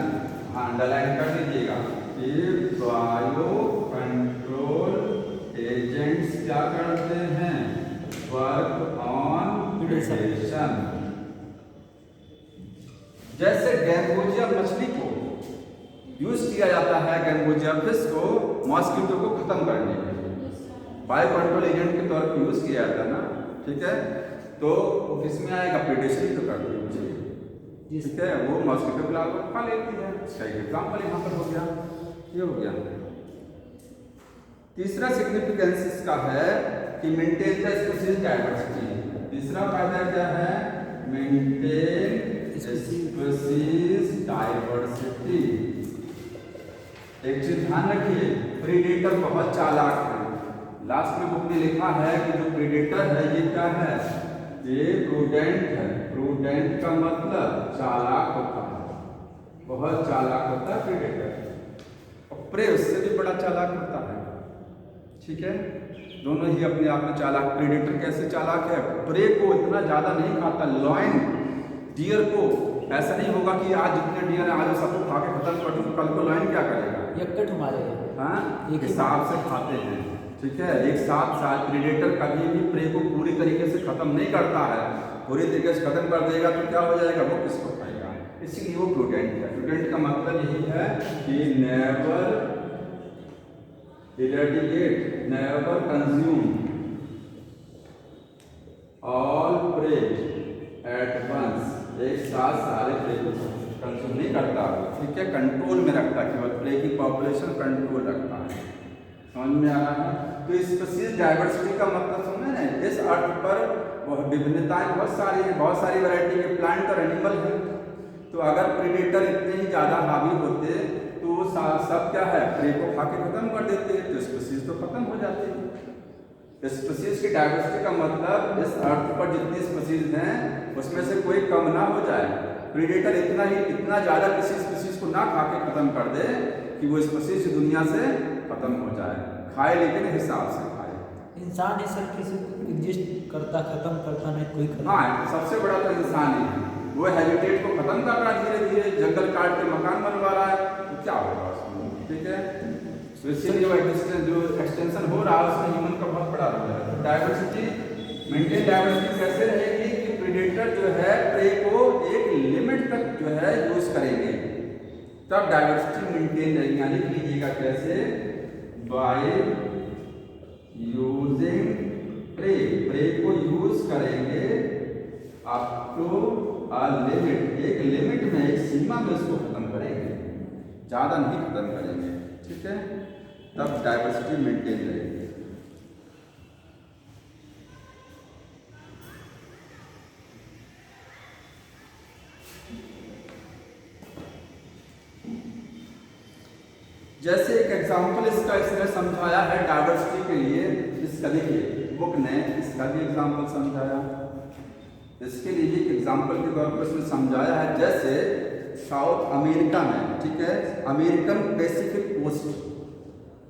हाँ अंडरलाइन कर लीजिएगा कि बायो कंट्रोल एजेंट्स क्या करते हैं, वर्क ऑन प्रेडेशन। जैसे गैम्बोजिया मछली को यूज किया जाता है, गैम्बोजिया फिश को मॉस्किटो को खत्म करने के लिए बायो कंट्रोल एजेंट के तौर पर यूज किया जाता है ना, ठीक है। तो किसमें आएगा, प्रेडेशन ही तो करती है मछली, ठीक है, वो मॉस्किटो को लाकर खा लेती है। इसका एक एग्जाम्पल यहाँ पर हो गया, ये हो गया। तीसरा सिग्निफिकेंस इसका है कि मेंटेन द स्पीशीज डाइवर्सिटी। तीसरा फायदा क्या है, मेंटेन स्पीशीज डाइवर्सिटी। कि एक चीज ध्यान रखिए, प्रीडेटर बहुत चालाक है। लास्ट में बुक में लिखा है कि जो प्रीडेटर है ये क्या है, ये प्रूडेंट है। प्रूडेंट का मतलब चालाक होता है, बहुत चालाक होता है प्रीडेटर। और प्रे उससे भी बड़ा चालाक होता है। ठीक है, दोनों ही अपने आप में चालाक। प्रीडेटर कैसे चालाक है, प्रे को इतना ज्यादा नहीं खाता। लॉयन डियर को ऐसा नहीं होगा कि आज जितने डियर है आज सबको खा के खत्म कर दूं, कल को लॉयन क्या करेगा, यक्कट मारेगा। हाँ, एक हिसाब से खाते हैं। ठीक है, एक साथ प्रीडेटर कभी भी प्रे को पूरी तरीके से खत्म नहीं करता है। पूरी तरीके से खत्म कर देगा तो क्या हो जाएगा, वो किसको खाएगा। इसीलिए वो प्रूडेंट है। प्रूडेंट का मतलब यही है कि never eradicate, never consume all prey at once. एक साथ सारे प्रे को कंज्यूम नहीं करता। ठीक है, कंट्रोल में रखता है, केवल प्रे की पॉपुलेशन कंट्रोल रखता है। समझ में आ रहा है। तो स्पीशीज डाइवर्सिटी का मतलब समझे ना, इस अर्थ पर विभिन्नताएं बहुत सारी हैं, बहुत सारी वैरायटी के प्लांट और एनिमल हैं। तो अगर प्रीडेटर इतने ही ज़्यादा हावी होते तो वो सब क्या है, प्रे को खा के खत्म कर देते, तो स्पीशीज तो खत्म हो जाती। स्पीशीज की डाइवर्सिटी का मतलब इस अर्थ पर जितनी स्पीशीज हैं उसमें से कोई कम ना हो जाए। प्रीडेटर इतना ज़्यादा किसी स्पीशीज को ना खा के खत्म कर दे कि वो स्पीशीज दुनिया से खत्म हो जाए। खाए लेकिन हिसाब से खाए। इंसान ही सर किसी एग्जिस्ट करता, खत्म करता नहीं कोई खत्म। हाँ, सबसे बड़ा तो इंसान ही है। वो हैबिटेट को खत्म कर रहा है धीरे धीरे, जंगल काट के मकान बनवा रहा है, तो क्या होगा उसमें। ठीक है, तो इसीलिए जो एक्सटेंशन हो रहा है उसमें ह्यूमन का बहुत बड़ा रोल है। तो डाइवर्सिटी मेंटेन, डाइवर्सिटी कैसे रहेगी कि प्रीडेटर जो है प्रे को एक लिमिट तक जो है यूज करेंगे, तब डाइवर्सिटी मेंटेन रहेगी। यानी कि लीजिएगा कैसे, बाय यूजिंग प्रे, प्रे को यूज करेंगे अप टू अ लिमिट, एक लिमिट में, एक सीमा में उसको खत्म करेंगे, ज़्यादा नहीं खत्म करेंगे। ठीक है, तब डाइवर्सिटी मेंटेन रहेगी। जैसे एक एग्जाम्पल इसका इसने समझाया है डाइवर्सिटी के लिए, इसका देखिए बुक ने इसका भी एग्जाम्पल समझाया। इसके लिए एक एग्जाम्पल के तौर पर इसने समझाया है, जैसे साउथ अमेरिका में, ठीक है, अमेरिकन पैसिफिक कोस्ट,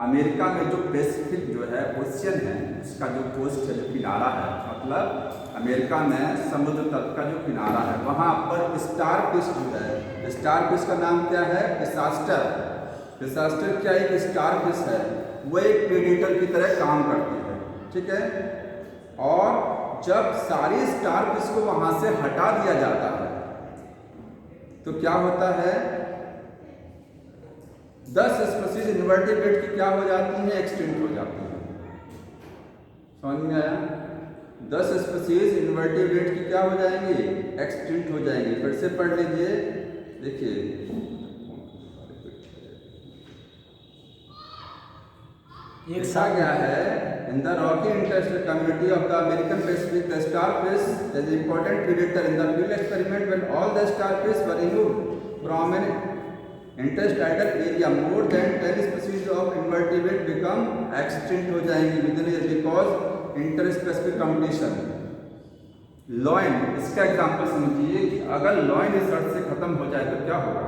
अमेरिका में जो पैसिफिक जो है ओशियन है, उसका जो कोस्ट है, जो किनारा है, मतलब अमेरिका में समुद्र तट का जो किनारा है, वहाँ पर स्टारफिश जो है, स्टारफिश का नाम क्या है, पिसास्टर। पिसास्टर क्या एक स्टारफिश है, वो एक प्रेडेटर की तरह काम करती है। ठीक है, और जब सारी स्टारफिश को वहाँ से हटा दिया जाता है तो क्या होता है, 10 स्पीशीज इनवर्टिब्रेट की क्या हो जाती है, एक्सटिंक्ट हो जाती है। समझ में आया, 10 स्पीशीज इनवर्टिब्रेट की क्या हो जाएंगी, एक्सटिंक्ट हो जाएंगी। फिर से पढ़ लीजिए, देखिए एक लिखा गया है, in the rocky intertidal community of the American Pacific the starfish is important predator in the field experiment when all the starfish were removed from an intertidal area more than 10 species of invertebrate become extinct हो जाएंगी within because interspecific competition. Lion, इसका एग्जांपल समझिए कि अगर lion इस अर्थ से खत्म हो जाए तो क्या होगा,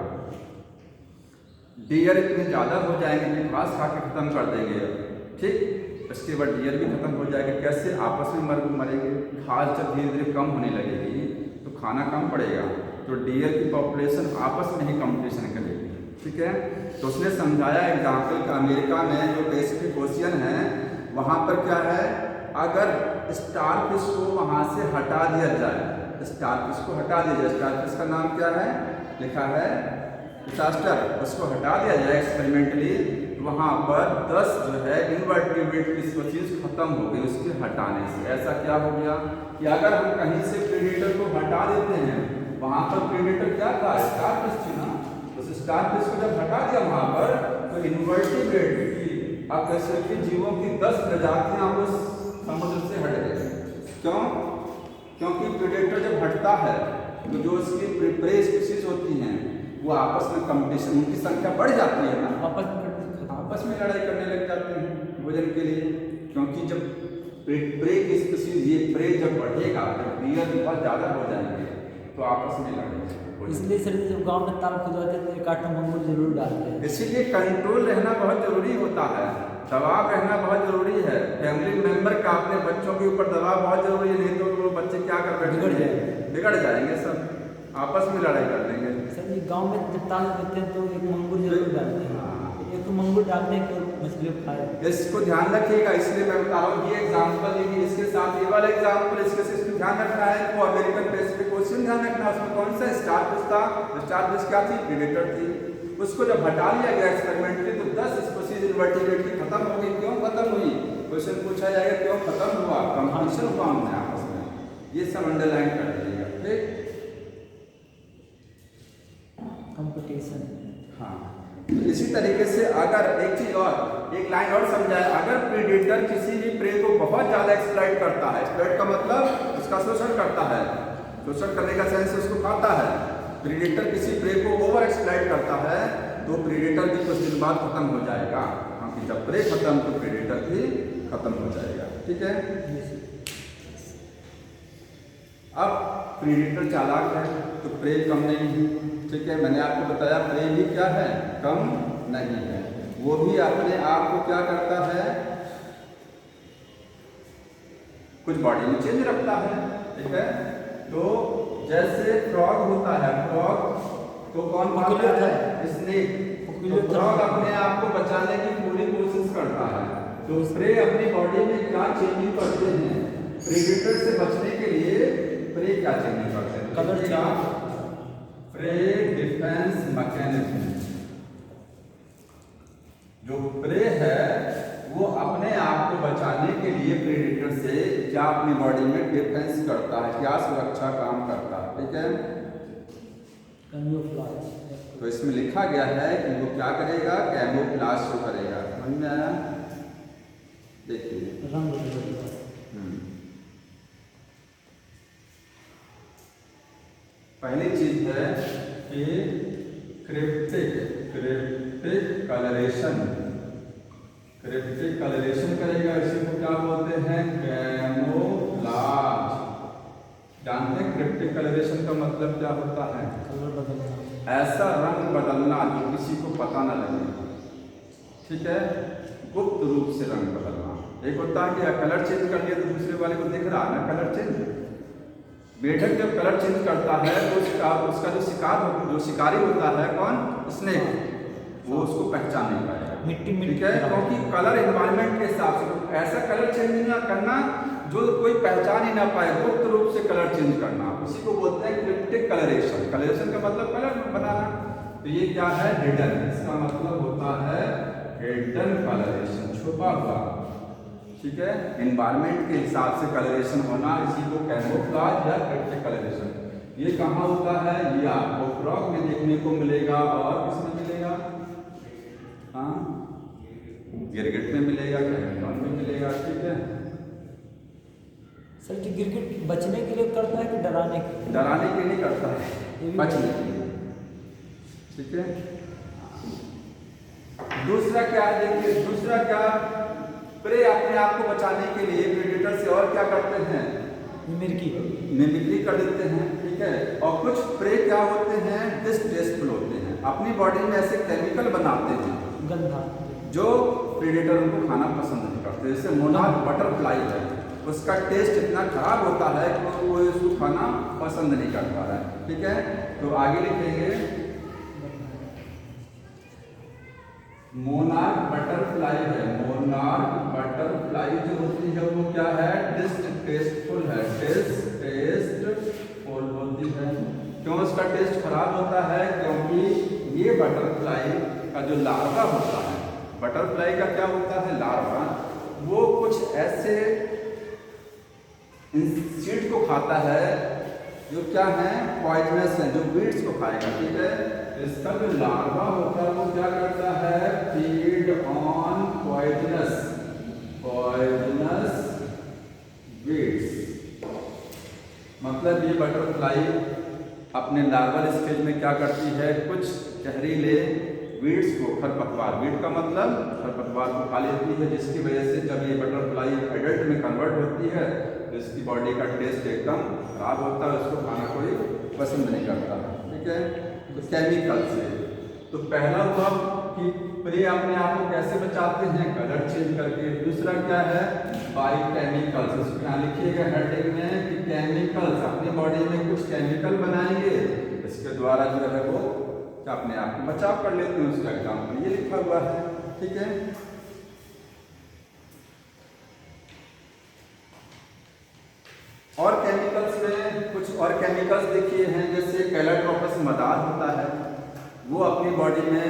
डियर इतने ज़्यादा हो जाएंगे कि घास खा के खत्म कर देंगे। ठीक, उसके बाद डियर भी खत्म हो जाएगा। कैसे, आपस में मरेंगे। घास जब धीरे धीरे कम होने लगेगी तो खाना कम पड़ेगा, तो डियर की पॉपुलेशन आपस में ही कंपटीशन करेगी। ठीक है, तो उसने समझाया एग्जाम्पल का, अमेरिका में जो पैसिफिक ओशियन है वहाँ पर क्या है, अगर स्टारफिश को वहाँ से हटा दिया जाए, स्टारफिश को हटा दिया जाए, स्टारफिश का नाम क्या है, लिखा है पिसास्टर, उसको हटा दिया जाए एक्सपेरिमेंटली, वहाँ पर 10 जो है इनवर्टिब्रेट की स्पीशीज खत्म हो गई उसके हटाने से। ऐसा क्या हो गया कि अगर हम कहीं से प्रेडेटर को हटा देते हैं, वहाँ पर प्रेडेटर क्या था, स्टारफिश थी ना, उस स्टारफिश को जब हटा दिया वहाँ पर, तो इनवर्टिब्रेट की अकशेरुकी जीवों की 10 प्रजातियाँ उस समुद्र से हट गई। क्यों, क्योंकि प्रेडेटर जब हटता है तो जो उसकी प्रे स्पीशीज होती हैं वो आपस में कंपटीशन, उनकी संख्या बढ़ जाती है ना, आपस में खत्म। आपस में लड़ाई करने लग जाते हैं भोजन के लिए। क्योंकि जब प्रे की स्पीशीज, ये प्रे जब बढ़ेगा, जब डियर बहुत ज़्यादा हो जाएंगे तो आपस में लड़ेंगे। इसलिए सर जब गांव में ताल खुदवाते हैं तो एक आठ मंगूर जरूर डालते हैं। इसीलिए कंट्रोल रहना बहुत जरूरी होता है, दबाव रहना बहुत जरूरी है। फैमिली मेंबर का अपने बच्चों के ऊपर दबाव बहुत जरूरी है, नहीं तो वो बच्चे क्या कर बैठे, बिगड़ जाएंगे, सब आपस में लड़ाई कर देंगे। सर ये गांव में जब ताल देते हैं तो एक मंगूर जरूर डालते हैं, एक तो मंगूर डालते हैं कि मछली को खाए। इसको ध्यान रखिएगा, इसलिए मैं बता रहा हूँ ये एग्जाम्पल देखिए, इसके साथ ये वाला एग्जाम्पल, इसके से इसको ध्यान रखना है। वो अमेरिकन पेसिफिक ओशियन ध्यान रखना, उसमें कौन सा स्टारफिश था, स्टारफिश क्या थी, प्रेडेटर थी। उसको जब हटा लिया गया एक्सपेरिमेंटली तो 10 स्पीशीज इनवर्टिब्रेट की खत्म हो गई। क्यों खत्म हुई, क्वेश्चन पूछा जाएगा क्यों खत्म हुआ, कंपटीशन हुआ उनमें आपस में, ये सब अंडरलाइन कर दीजिएगा, ठीक। कंपटीशन। हाँ, तो इसी तरीके से अगर एक चीज और, एक लाइन और समझाए, अगर प्रेडेटर किसी भी प्रे को बहुत ज्यादा एक्सप्लॉइट करता है, एक्सप्लॉइट का मतलब उसका शोषण करता है, शोषण करने का सेंस उसको खाता है, प्रेडेटर किसी प्रे को ओवर एक्सप्लॉइट करता है तो प्रेडेटर भी कुछ दिन बाद खत्म हो जाएगा। क्योंकि जब प्रे खत्म तो प्रेडेटर भी खत्म हो जाएगा, ठीक है। अब प्रेडेटर चालाक है तो प्रे कम नहीं है, ठीक है। मैंने आपको बताया प्रे भी क्या है, कम नहीं है, वो भी अपने आप को क्या करता है, कुछ बॉडी में चेंज रखता है, ठीक है। तो जैसे फ्रॉग होता है, फ्रॉग तो कौन खाता है, स्नेक, तो फ्रॉग अपने आप को बचाने की पूरी कोशिश करता है। तो प्रे अपनी बॉडी में क्या चेंजिंग करते हैं, प्रेडेटर से बचने के लिए प्रे क्या चेंजिंग करते हैं, colour change, prey defence mechanism. जो प्रे है वो अपने आप को बचाने के लिए प्रेडेटर से क्या अपनी बॉडी में डिफेंस करता है, क्या सुरक्षा काम करता है, ठीक है। कैमोफ्लेज। तो इसमें लिखा गया है कि वो क्या करेगा, कैमोफ्लेज शो करेगा, समझ में आया, देखिए रंग बदलेगा। पहली चीज है कि क्रिप्टिक कलरेशन, क्रिप्टिक कलरेशन करेगा, इसी को क्या बोलते हैं, कैमोफ्लेज। जानते हैं क्रिप्टिक कलरेशन का मतलब क्या होता है, कलर बदलना, ऐसा रंग बदलना जो किसी को पता न लगे, ठीक है, गुप्त रूप से रंग बदलना। एक होता है कि कलर चेंज कर दिया तो दूसरे वाले को दिख रहा है ना कलर चेंज। मेढक जब कलर चेंज करता है तो उसका जो शिकारी होता है कौन, स्नेक, वो उसको पहचान नहीं पाएगा, मिट्टी ठीक है। क्योंकि कलर एनवायरनमेंट के हिसाब से ऐसा कलर चेंज ना करना जो कोई पहचान ही ना पाए, गुप्त रूप से कलर चेंज करना, उसी को बोलते हैं क्रिप्टिक कलरेशन। कलरेशन का मतलब कलर बनाना, तो ये क्या है, हिडन, इसका मतलब होता है हिडन कलरेशन, छुपा हुआ, ठीक है। एनवायरनमेंट के हिसाब से कलरेशन होना, इसी को कैमोफ्लेज या क्रिप्टिक कलरेशन। ये कहाँ होता है, ये आपको फ्रॉग में देखने को मिलेगा और किसमें मिलेगा, हाँ, गिरगिट में मिलेगा, कैमोफ्लेज में मिलेगा, ठीक है। सर जी गिरगिट बचने के लिए करता है कि डराने के लिए? डराने के लिए करता है, बचने के लिए, ठीक है। दूसरा क्या है, देखिए दूसरा क्या, प्रे अपने आप को बचाने के लिए प्रेडेटर से और क्या करते हैं, मिमिक्री कर देते हैं, ठीक है। और कुछ प्रे क्या होते हैं, डिसटेस्टफुल होते हैं, अपनी बॉडी में ऐसे केमिकल बनाते हैं गंधा जो प्रेडेटर उनको खाना पसंद नहीं करते। जैसे मोनार्क बटरफ्लाई है, उसका टेस्ट इतना खराब होता है कि वो उसको खाना पसंद नहीं करता है, ठीक है। तो आगे लिखेंगे, मोनार्क बटरफ्लाई है, मोनार्क बटरफ्लाई जो होती है वो क्या है, डिसटेस्टफुल है, डिसटेस्टफुल होती है। क्यों उसका टेस्ट खराब होता है, क्योंकि ये बटरफ्लाई का जो लार्वा होता है, बटरफ्लाई का क्या होता है लार्वा, वो कुछ ऐसे सीड को खाता है जो क्या है, पॉइजनस है, जो बीड्स को खाएगा, ठीक है। इसका जो लार्वा होता है वो क्या करता है, फीड ऑन पॉइजनस बीड्स। मतलब ये बटरफ्लाई अपने लार्वल स्टेज में क्या करती है, कुछ जहरीले वीड्स को, खरपतवार, वीड का मतलब खरपतवार को खा लेती है, जिसकी वजह से जब ये बटरफ्लाई एडल्ट में कन्वर्ट होती है तो इसकी बॉडी का टेस्ट एकदम खराब होता है, उसको खाना कोई पसंद नहीं करता। ठीक है, तो केमिकल से तो पहला हुआ कि प्रे अपने आप को कैसे बचाते हैं, कलर चेंज करके। दूसरा क्या है, बाई केमिकल्स, उसको यहाँ लिखिएगा हेडिंग में कि केमिकल्स, अपनी बॉडी में कुछ केमिकल बनाएंगे, इसके द्वारा जो है वो अपने आप को बचाव कर लेते हैं। उसका एग्जाम्पल ये लिखा हुआ है। ठीक है, और केमिकल्स में कुछ और केमिकल्स देखिए हैं, जैसे कैलाट्रोपस मदार होता है, वो अपनी बॉडी में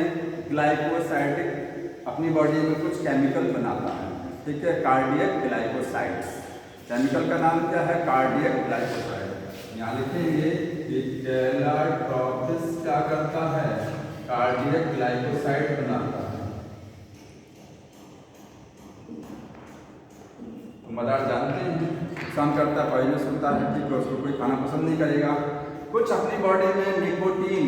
ग्लाइकोसाइडिक, अपनी बॉडी में कुछ केमिकल बनाता है। ठीक है, कार्डियक ग्लाइकोसाइड्स, केमिकल का नाम क्या है, कार्डियक ग्लाइकोसाइड। यहाँ लिखेंगे कि कैलाट्रोपस क्या करता है, कार्डियक ग्लाइकोसाइड बनाता है। तो मदार जानते हैं नुकसान करता है, पॉइजनस होता है। ठीक है, उसको कोई खाना पसंद नहीं करेगा। कुछ अपनी बॉडी में निकोटीन,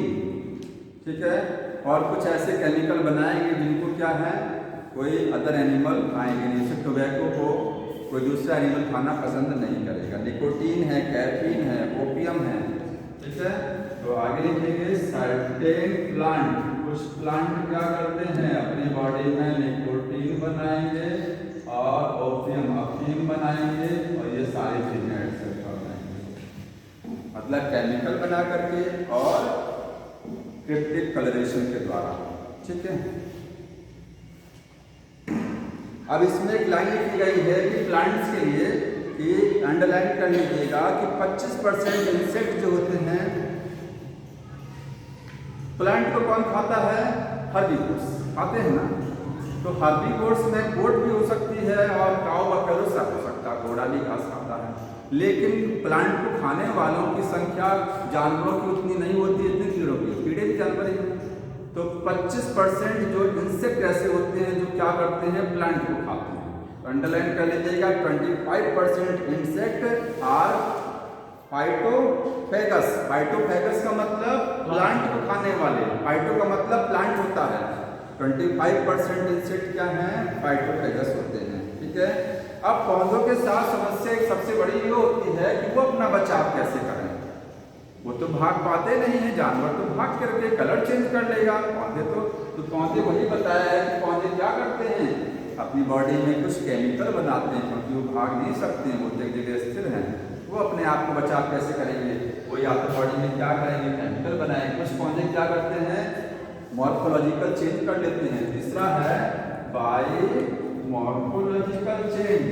ठीक है, और कुछ ऐसे केमिकल बनाएंगे जिनको क्या है, कोई अदर एनिमल खाएंगे नहीं। जैसे टोबैको को कोई दूसरा एनिमल खाना पसंद नहीं करेगा। निकोटीन है, कैफीन है, ओपियम है। ठीक है, तो आगे लिखेंगे सर्टेन प्लांट, कुछ प्लांट क्या करते हैं, अपनी बॉडी में निकोटीन बनाएंगे और ओपियम, अफीम बनाएंगे, और ये सारी चीजें एक्सेप्ट कर देंगे, मतलब केमिकल बना करके और क्रिप्टिक कलरेशन के द्वारा। ठीक है, अब इसमें एक लाइन लिखी गई है कि प्लांट्स के लिए, कि अंडरलाइन कर लीजिएगा कि 25% इंसेक्ट जो होते हैं, प्लांट को कौन खाता है, हर्बीवोर्स खाते हैं ना। तो हर्बीवोर्स में गोट भी हो सकती है और काऊ बफेलो सब हो सकता है, घोड़ा भी घास खाता है। लेकिन प्लांट को खाने वालों की संख्या जानवरों की उतनी नहीं होती, इतनी कीड़ों की, कीड़े भी जानवर ही हैं। तो 25% जो इंसेक्ट ऐसे होते हैं जो क्या करते हैं, प्लांट को खाते हैं। तो अंडरलाइन कर लीजिएगा 25% इंसेक्ट आर फाइटोफेगस। फाइटोफेगस का मतलब प्लांट को खाने वाले, फाइटो का मतलब प्लांट होता है, 25% इंसेक्ट क्या है, फाइटोफेगस होते हैं। ठीक है, अब पौधों के साथ समस्या एक सबसे बड़ी ये होती है कि वो अपना बचाव कैसे करें। वो तो भाग पाते नहीं है, जानवर तो भाग करके कलर चेंज कर लेगा, पौधे तो पौधे वही बताया है कि पौधे क्या करते हैं, अपनी बॉडी में कुछ केमिकल बनाते हैं, क्योंकि वो भाग नहीं सकते हैं, वो एक जगह स्थिर हैं। वो अपने आप को बचाव कैसे करेंगे, वो या तो बॉडी में क्या करेंगे, केमिकल बनाएंगे। कुछ पौधे क्या करते हैं, मॉर्फोलॉजिकल चेंज कर लेते हैं। तीसरा है बाई मॉर्फोलॉजिकल चेंज,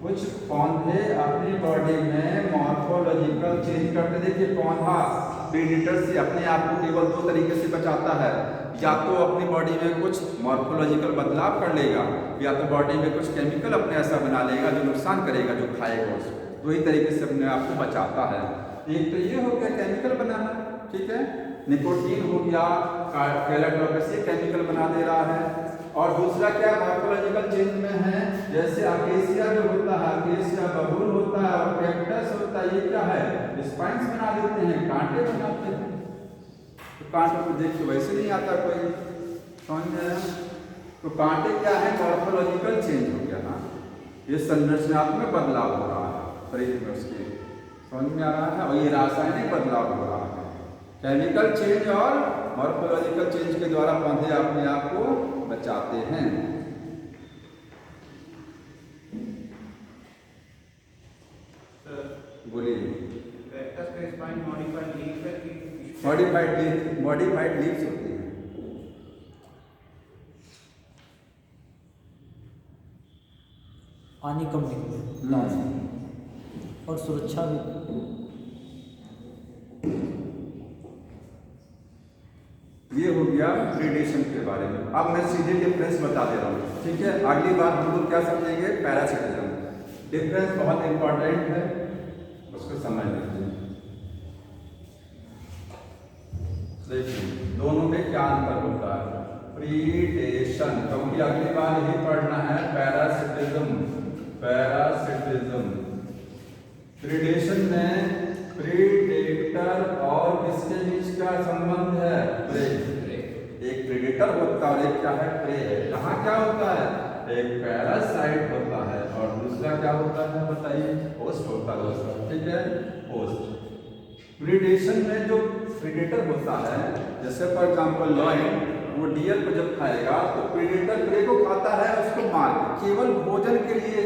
कुछ पौधे अपनी बॉडी में मॉर्फोलॉजिकल चेंज करते। देखिए, पौधा प्रेडेटर से अपने आप को केवल दो तरीके से बचाता है, या तो अपनी बॉडी में कुछ मॉर्फोलॉजिकल बदलाव कर लेगा, या तो बॉडी में कुछ केमिकल अपने ऐसा बना लेगा जो नुकसान करेगा जो खाएगा उसको। दो ही तरीके से अपने आप को बचाता है। एक तो ये हो गया केमिकल बनाना, ठीक है, निकोटीन हो गया, कैलाट्रोपस से केमिकल बना दे रहा है। और दूसरा क्या मॉर्फोलॉजिकल चेंज में है, जैसे अकेसिया जो होता है, अकेसिया बबूल होता है और कैक्टस होता है, ये क्या है, स्पाइन्स बना देते हैं, कांटे बनाते हैं। तो कांटे को देख के वैसे नहीं आता कोई, समझ में आया। तो कांटे क्या है, मॉर्फोलॉजिकल चेंज हो गया ना, ये संरचनात्मक बदलाव हो रहा है शरीर में उसके, समझ में आ रहा है। और ये रासायनिक बदलाव हो रहा है, केमिकल चेंज और मॉर्फोलॉजिकल चेंज के द्वारा पौधे अपने आप को बचाते हैं। बोलिए, कैक्टस का स्पाइन मॉडिफाइड लीफ है कि मॉडिफाइड लीव्स होती हैं। पानी कम निकले और सुरक्षा भी। ये हो गया प्रीडेशन के बारे में। अब मैं सीधे डिफरेंस बता दे रहा हूँ, ठीक है। अगली बार हम लोग क्या समझेंगे, पैरासिटिज्म। डिफरेंस बहुत इंपॉर्टेंट है, उसको समझ लीजिए। देखिए दोनों में क्या अंतर होता है, प्रीडेशन, क्योंकि अगली बार यही पढ़ना है पैरासिटिज्म। पैरासिटिज्म प्रीडेशन में प्रीडेटर और संबंध है? प्रे। एक प्रेडेटर होता है और एक क्या है? प्रे है। यहाँ क्या होता है? एक पैरासाइट होता है और दूसरा क्या होता है बताइए? होस्ट होता है। ठीक है, होस्ट। प्रीडेशन में जो प्रेडेटर होता है, जैसे फॉर एग्जांपल लॉयन, वो डियर को जब खाएगा तो प्रेडेटर प्रे को खाता है, उसको मार के। केवल भोजन के लिए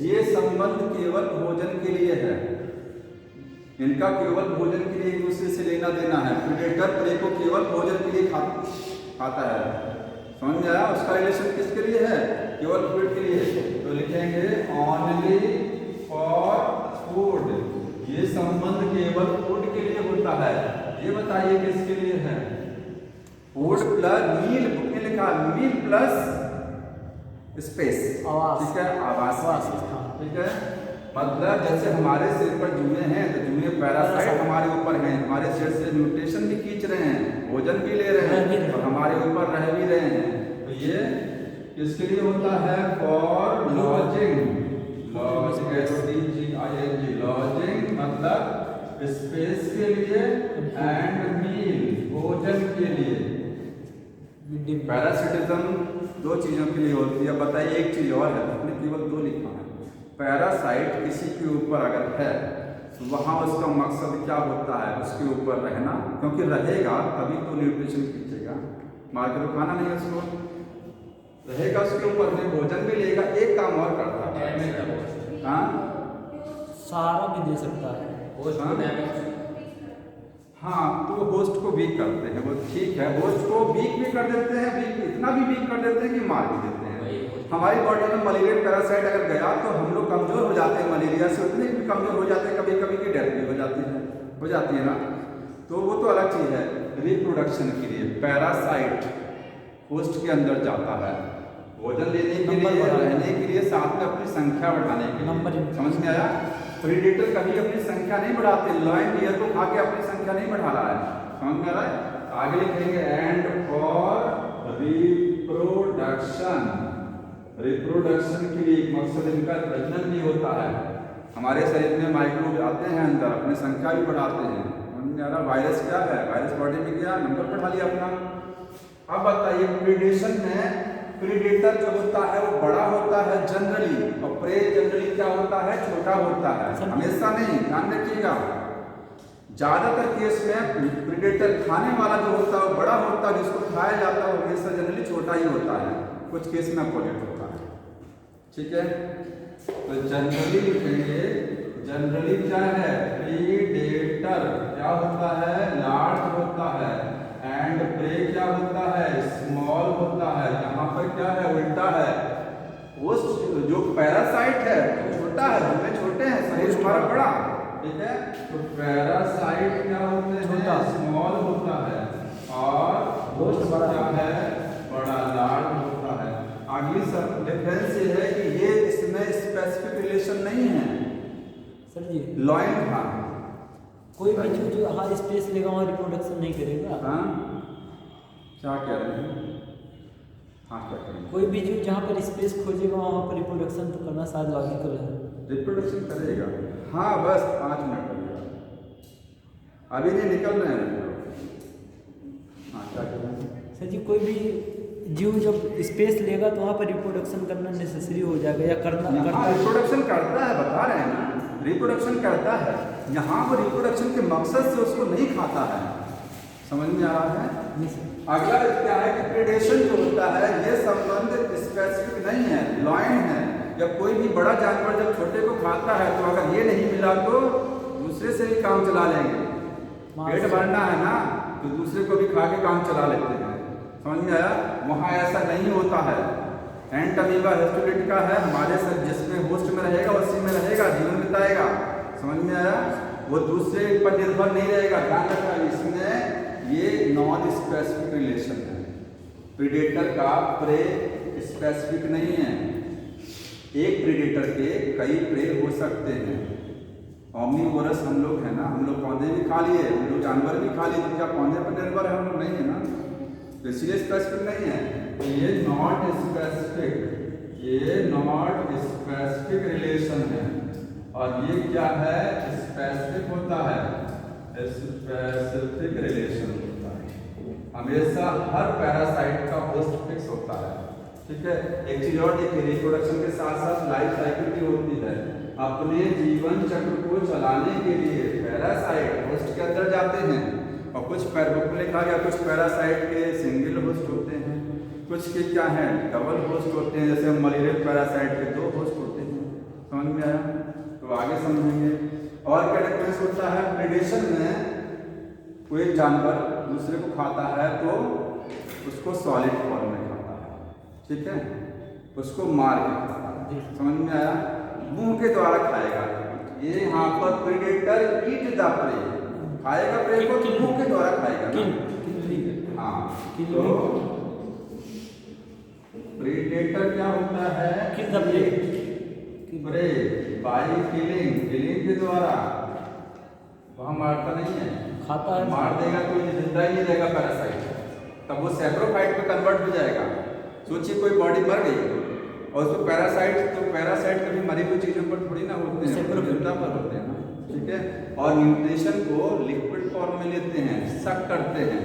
ये संबंध केवल भोजन के लिए है। इनका केवल भोजन के लिए एक दूसरे से लेना देना है। प्रेडेटर प्रे को केवल भोजन के लिए खाता है। समझ में आया? उसका रिलेशन किसके लिए है? केवल फूड के लिए। तो लिखेंगे ओनली फॉर फूड। ये संबंध केवल फूड के लिए होता है। ये बताइए किसके लिए है? फूड प्लस मील, बुक में लिखा मील प्लस स्पेस, ठीक है, आवास। ठीक है, मतलब जैसे हमारे सिर पर जुए हैं तो जुए पैरासाइट हमारे ऊपर हैं, हमारे सिर से न्यूट्रिशन भी खींच रहे हैं, भोजन भी ले रहे हैं और हमारे ऊपर रह भी रहे हैं। तो ये किसके लिए होता है? For lodging. लॉजिंग मतलब स्पेस के लिए एंड मील, भोजन के लिए। पैरासिटिज्म दो चीजों के लिए होती है। बताइए एक चीज और है, आपने केवल दो लिखा है। पैरासाइट किसी के ऊपर अगर है तो वहाँ उसका मकसद क्या होता है? उसके ऊपर रहना, क्योंकि रहेगा तभी तो न्यूट्रिशन खींचेगा। मार के तो खाना नहीं है उसको, रहेगा उसके ऊपर में, भोजन भी लेगा, एक काम और करता है। हाँ, सहारा भी दे सकता है। हाँ, तो होस्ट को वीक करते हैं वो, ठीक है, होस्ट को वीक भी कर देते हैं, वीक इतना भी वीक कर देते हैं कि मार भी देते हैं। हमारी बॉडी में मलेरिया पैरासाइट अगर गया तो हम लोग कमजोर हो जाते हैं, मलेरिया से उतने भी कमजोर हो जाते हैं, कभी कभी की डेथ भी हो जाती है ना। तो वो तो अलग चीज है। रिप्रोडक्शन के लिए पैरासाइट होस्ट के अंदर जाता है, भोजन लेने के लिए, रहने के लिए, साथ में अपनी संख्या बढ़ाने के लिए। समझ में आया? प्रेडेटर कभी अपनी संख्या नहीं बढ़ाते। लॉयन डियर को खा के अपनी संख्या नहीं बढ़ा रहा है। समझ में आ रहा है? आगे लिखेंगे एंड फॉर रिप्रोडक्शन। रिप्रोडक्शन के लिए एक मकसद इनका प्रजनन भी होता है। हमारे शरीर में माइक्रोब आते हैं अंदर, अपनी संख्या भी बढ़ाते हैं। समझ में आ रहा? वायरस क्या है? वायरस बॉडी में गया, नंबर बढ़ा लिया अपना। अब बताइए प्रीडेशन में प्रीडेटर जो होता है वो बड़ा होता है जनरली, और प्रे जनरली क्या होता है? छोटा होता है। हमेशा नहीं, ध्यान रखिएगा। ज्यादातर केस में प्रीडेटर खाने वाला जो होता है वो बड़ा होता है, जिसको खाया जाता है वो हमेशा जनरली छोटा ही होता है। कुछ केस में अपोजिट होता है। ठीक है, तो जनरली लिखेंगे। जनरली क्या है? प्रीडेटर क्या होता है? लार्ज होता है। एंड प्रे क्या होता है? स्मॉल होता है। यहाँ पर क्या है? उल्टा है। होस्ट जो पैरासाइट है छोटा है, जितने छोटे हैं, शरीर हमारा बड़ा। ठीक है, तो पैरासाइट क्या होते हैं? स्मॉल होता है और होस्ट क्या है? बड़ा, लार्ज होता है। अगली सब डिफरेंस ये है कि ये इसमें स्पेसिफिक रिलेशन नहीं है। सर जी, लॉयन था, कोई भी जीव जो हाँ स्पेस लेगा वहाँ रिप्रोडक्शन नहीं करेगा। हाँ, क्या कह रहे हैं? हाँ, क्या करेंगे? कोई भी जीव जहाँ पर स्पेस खोजेगा वहाँ पर रिप्रोडक्शन तो करना शायद लॉजिकल है। रिप्रोडक्शन करेगा। हाँ, बस 5 मिनट लगेगा, अभी नहीं निकल रहे हैं। हाँ, क्या कह रहे हैं? सर जी, कोई भी जीव जब स्पेस लेगा तो वहाँ पर रिप्रोडक्शन करना नेसेसरी हो जाएगा या करना रिप्रोडक्शन करता है, बता रहे हैं ना, रिप्रोडक्शन करता है। यहाँ पर रिप्रोडक्शन के मकसद से उसको नहीं खाता है। समझ में आ रहा है? अगला क्या है कि प्रेडेशन जो होता है ये संबंध स्पेसिफिक नहीं है, लॉयन है। जब कोई भी बड़ा जानवर जब छोटे को खाता है तो अगर ये नहीं मिला तो दूसरे से भी काम चला लेंगे। पेट भरना है ना तो दूसरे को भी खा के काम चला लेते हैं। समझ में आया? वहाँ ऐसा नहीं होता है। एंट अमीबा हिस्टोलिटिका है, हमारे साथ जिसमें होस्ट में रहेगा उसी में रहेगा, जीवन बिताएगा। समझ में आया? वो दूसरे पर निर्भर नहीं रहेगा। ध्यान रखना, इसमें ये नॉन स्पेसिफिक रिलेशन है। प्रीडेटर का प्रे स्पेसिफिक नहीं है। एक प्रीडेटर के कई प्रे हो सकते हैं। ऑमनीवोरस हम लोग है ना, हम लोग पौधे भी खा लिए, हम लोग जानवर भी खा लिए, तो क्या पौधे पर निर्भर है? हम लोग नहीं है ना, तो इसलिए स्पेसिफिक नहीं है। तो ये नॉट स्पेसिफिक, ये नॉट स्पेसिफिक रिलेशन है। और ये क्या है? स्पेसिफिक होता है, स्पेसिफिक रिलेशन। हमेशा हर पैरासाइट का होस्ट फिक्स होता है। ठीक है, एक चीज और देखिए, रिप्रोडक्शन के साथ साथ लाइफ साइकिल भी होती है। अपने जीवन चक्र को चलाने के लिए पैरासाइट होस्ट के अंदर जाते हैं और कुछ बुक में लिखा गया कुछ पैरासाइट के सिंगल होस्ट होते हैं, कुछ के क्या है डबल होस्ट होते हैं। जैसे मलेरियल पैरासाइट के 2 होस्ट होते हैं। समझ में आया? तो आगे समझेंगे। और क्या डिफरेंस होता है? प्रेडेशन में कोई जानवर दूसरे को खाता है तो उसको सॉलिड फॉर्म में खाता है। ठीक है, उसको मार के खाता है। समझ में आया? मुंह के द्वारा खाएगा। ये यहाँ पर प्रेडेटर ईट द प्रे, खाएगा प्रे को तो मुंह के द्वारा खाएगा ना। हाँ, तो प्रेडेटर क्या होता है? प्रे बाई किलिंग, किलिंग के द्वारा। वहाँ मारता नहीं है, खाता है। मार देगा तो ये जिंदा ही नहीं रहेगा पैरासाइट, तब वो सैप्रोफाइट में कन्वर्ट हो जाएगा। सोचिए कोई बॉडी मर गई और उसको पैरासाइट कभी मरी हुई चीजों पर थोड़ी ना होते हैं, जिंदा पर होते हैं ना। ठीक है, और न्यूट्रिशन को लिक्विड फॉर्म में लेते हैं, सक करते हैं।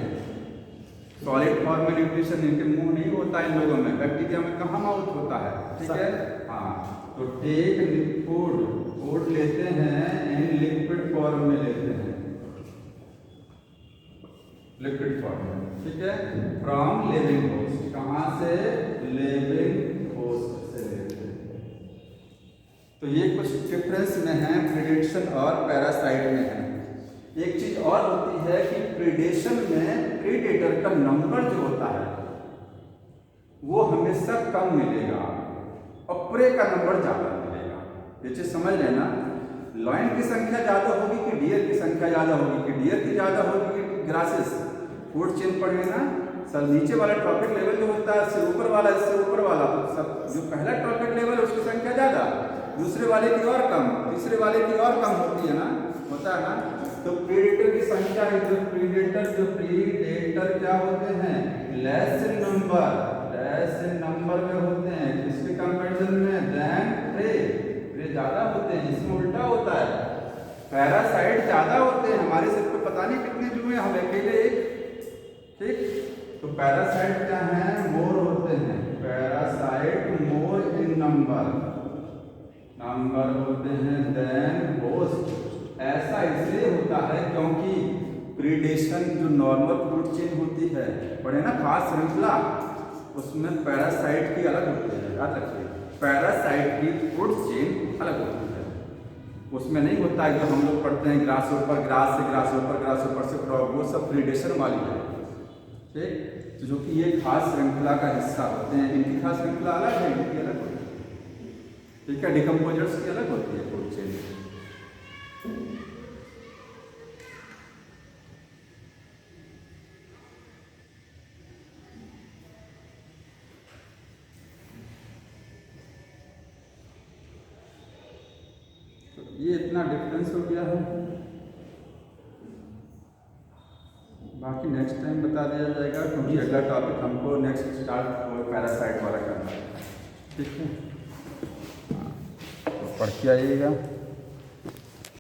सॉलिड फॉर्म में न्यूट्रिशन इनके मुंह नहीं होता इन लोगों में, बैक्टीरिया में कहाँ माउथ होता है। ठीक है, हाँ, तो टेक फूड लेते हैं इन लिक्विड फॉर्म में लेते हैं, लिक्विड फॉर्म में। ठीक है, फ्रॉम लिविंग होस्ट। कहाँ से? लिविंग होस्ट से लेते हैं। तो ये कुछ डिफरेंस में है प्रेडेशन और पैरासाइट में है। एक चीज और होती है कि प्रेडेशन में प्रेडेटर का नंबर जो होता है वो हमेशा कम मिलेगा और प्रे का नंबर ज्यादा मिलेगा। ये चीज समझ लेना, लॉयन की संख्या ज्यादा होगी कि डियर की संख्या ज्यादा होगी, कि डियर की ज्यादा होगी कि ग्रासेस। फूड चेन पढ़े ना सर, नीचे वाला ट्रॉपिक लेवल जो होता है इससे ऊपर वाला, इससे ऊपर वाला, तो सब जो पहला ट्रॉपिक लेवल है उसकी संख्या ज्यादा, दूसरे वाले की और कम, तीसरे वाले की और कम होती है ना, होता है ना। तो प्रीडेटर की संख्या है, जो प्रीडेटर क्या होते हैं? लेस इन नंबर में होते हैं। किसके कंपैरिजन में? देन प्रे ज्यादा होते हैं। इसमें उल्टा होता है, पैरासाइट ज्यादा होते हैं। हमारे सिर पे पता नहीं कितने जुए, हम अकेले एक। ठीक, तो पैरासाइट क्या है? मोर होते हैं। पैरासाइट मोर इन नंबर होते हैं देन होस्ट। ऐसा इसलिए होता है क्योंकि प्रीडेशन जो नॉर्मल फूड चेन होती है, पढ़े ना, खास श्रृंखला, उसमें पैरासाइट की अलग होती है। याद रखिए, पैरासाइट की फूड चेन अलग होती है। उसमें नहीं होता है जो हम लोग पढ़ते हैं ग्रास ऊपर से क्रॉप, वो सब प्रीडेशन वाली है। ठीक, तो जो कि ये खास श्रृंखला का हिस्सा होते हैं। इनकी खास श्रृंखला अलग है, इनकी अलग होती है। ठीक है, डिकम्पोजर्स की अलग होती है फूड चेन। तो ये इतना डिफरेंस हो गया है, बाकी नेक्स्ट टाइम बता दिया जाएगा क्योंकि अगला टॉपिक हमको नेक्स्ट स्टार्ट पैरासाइट वाला करना है। ठीक है, तो पढ़ के आइएगा।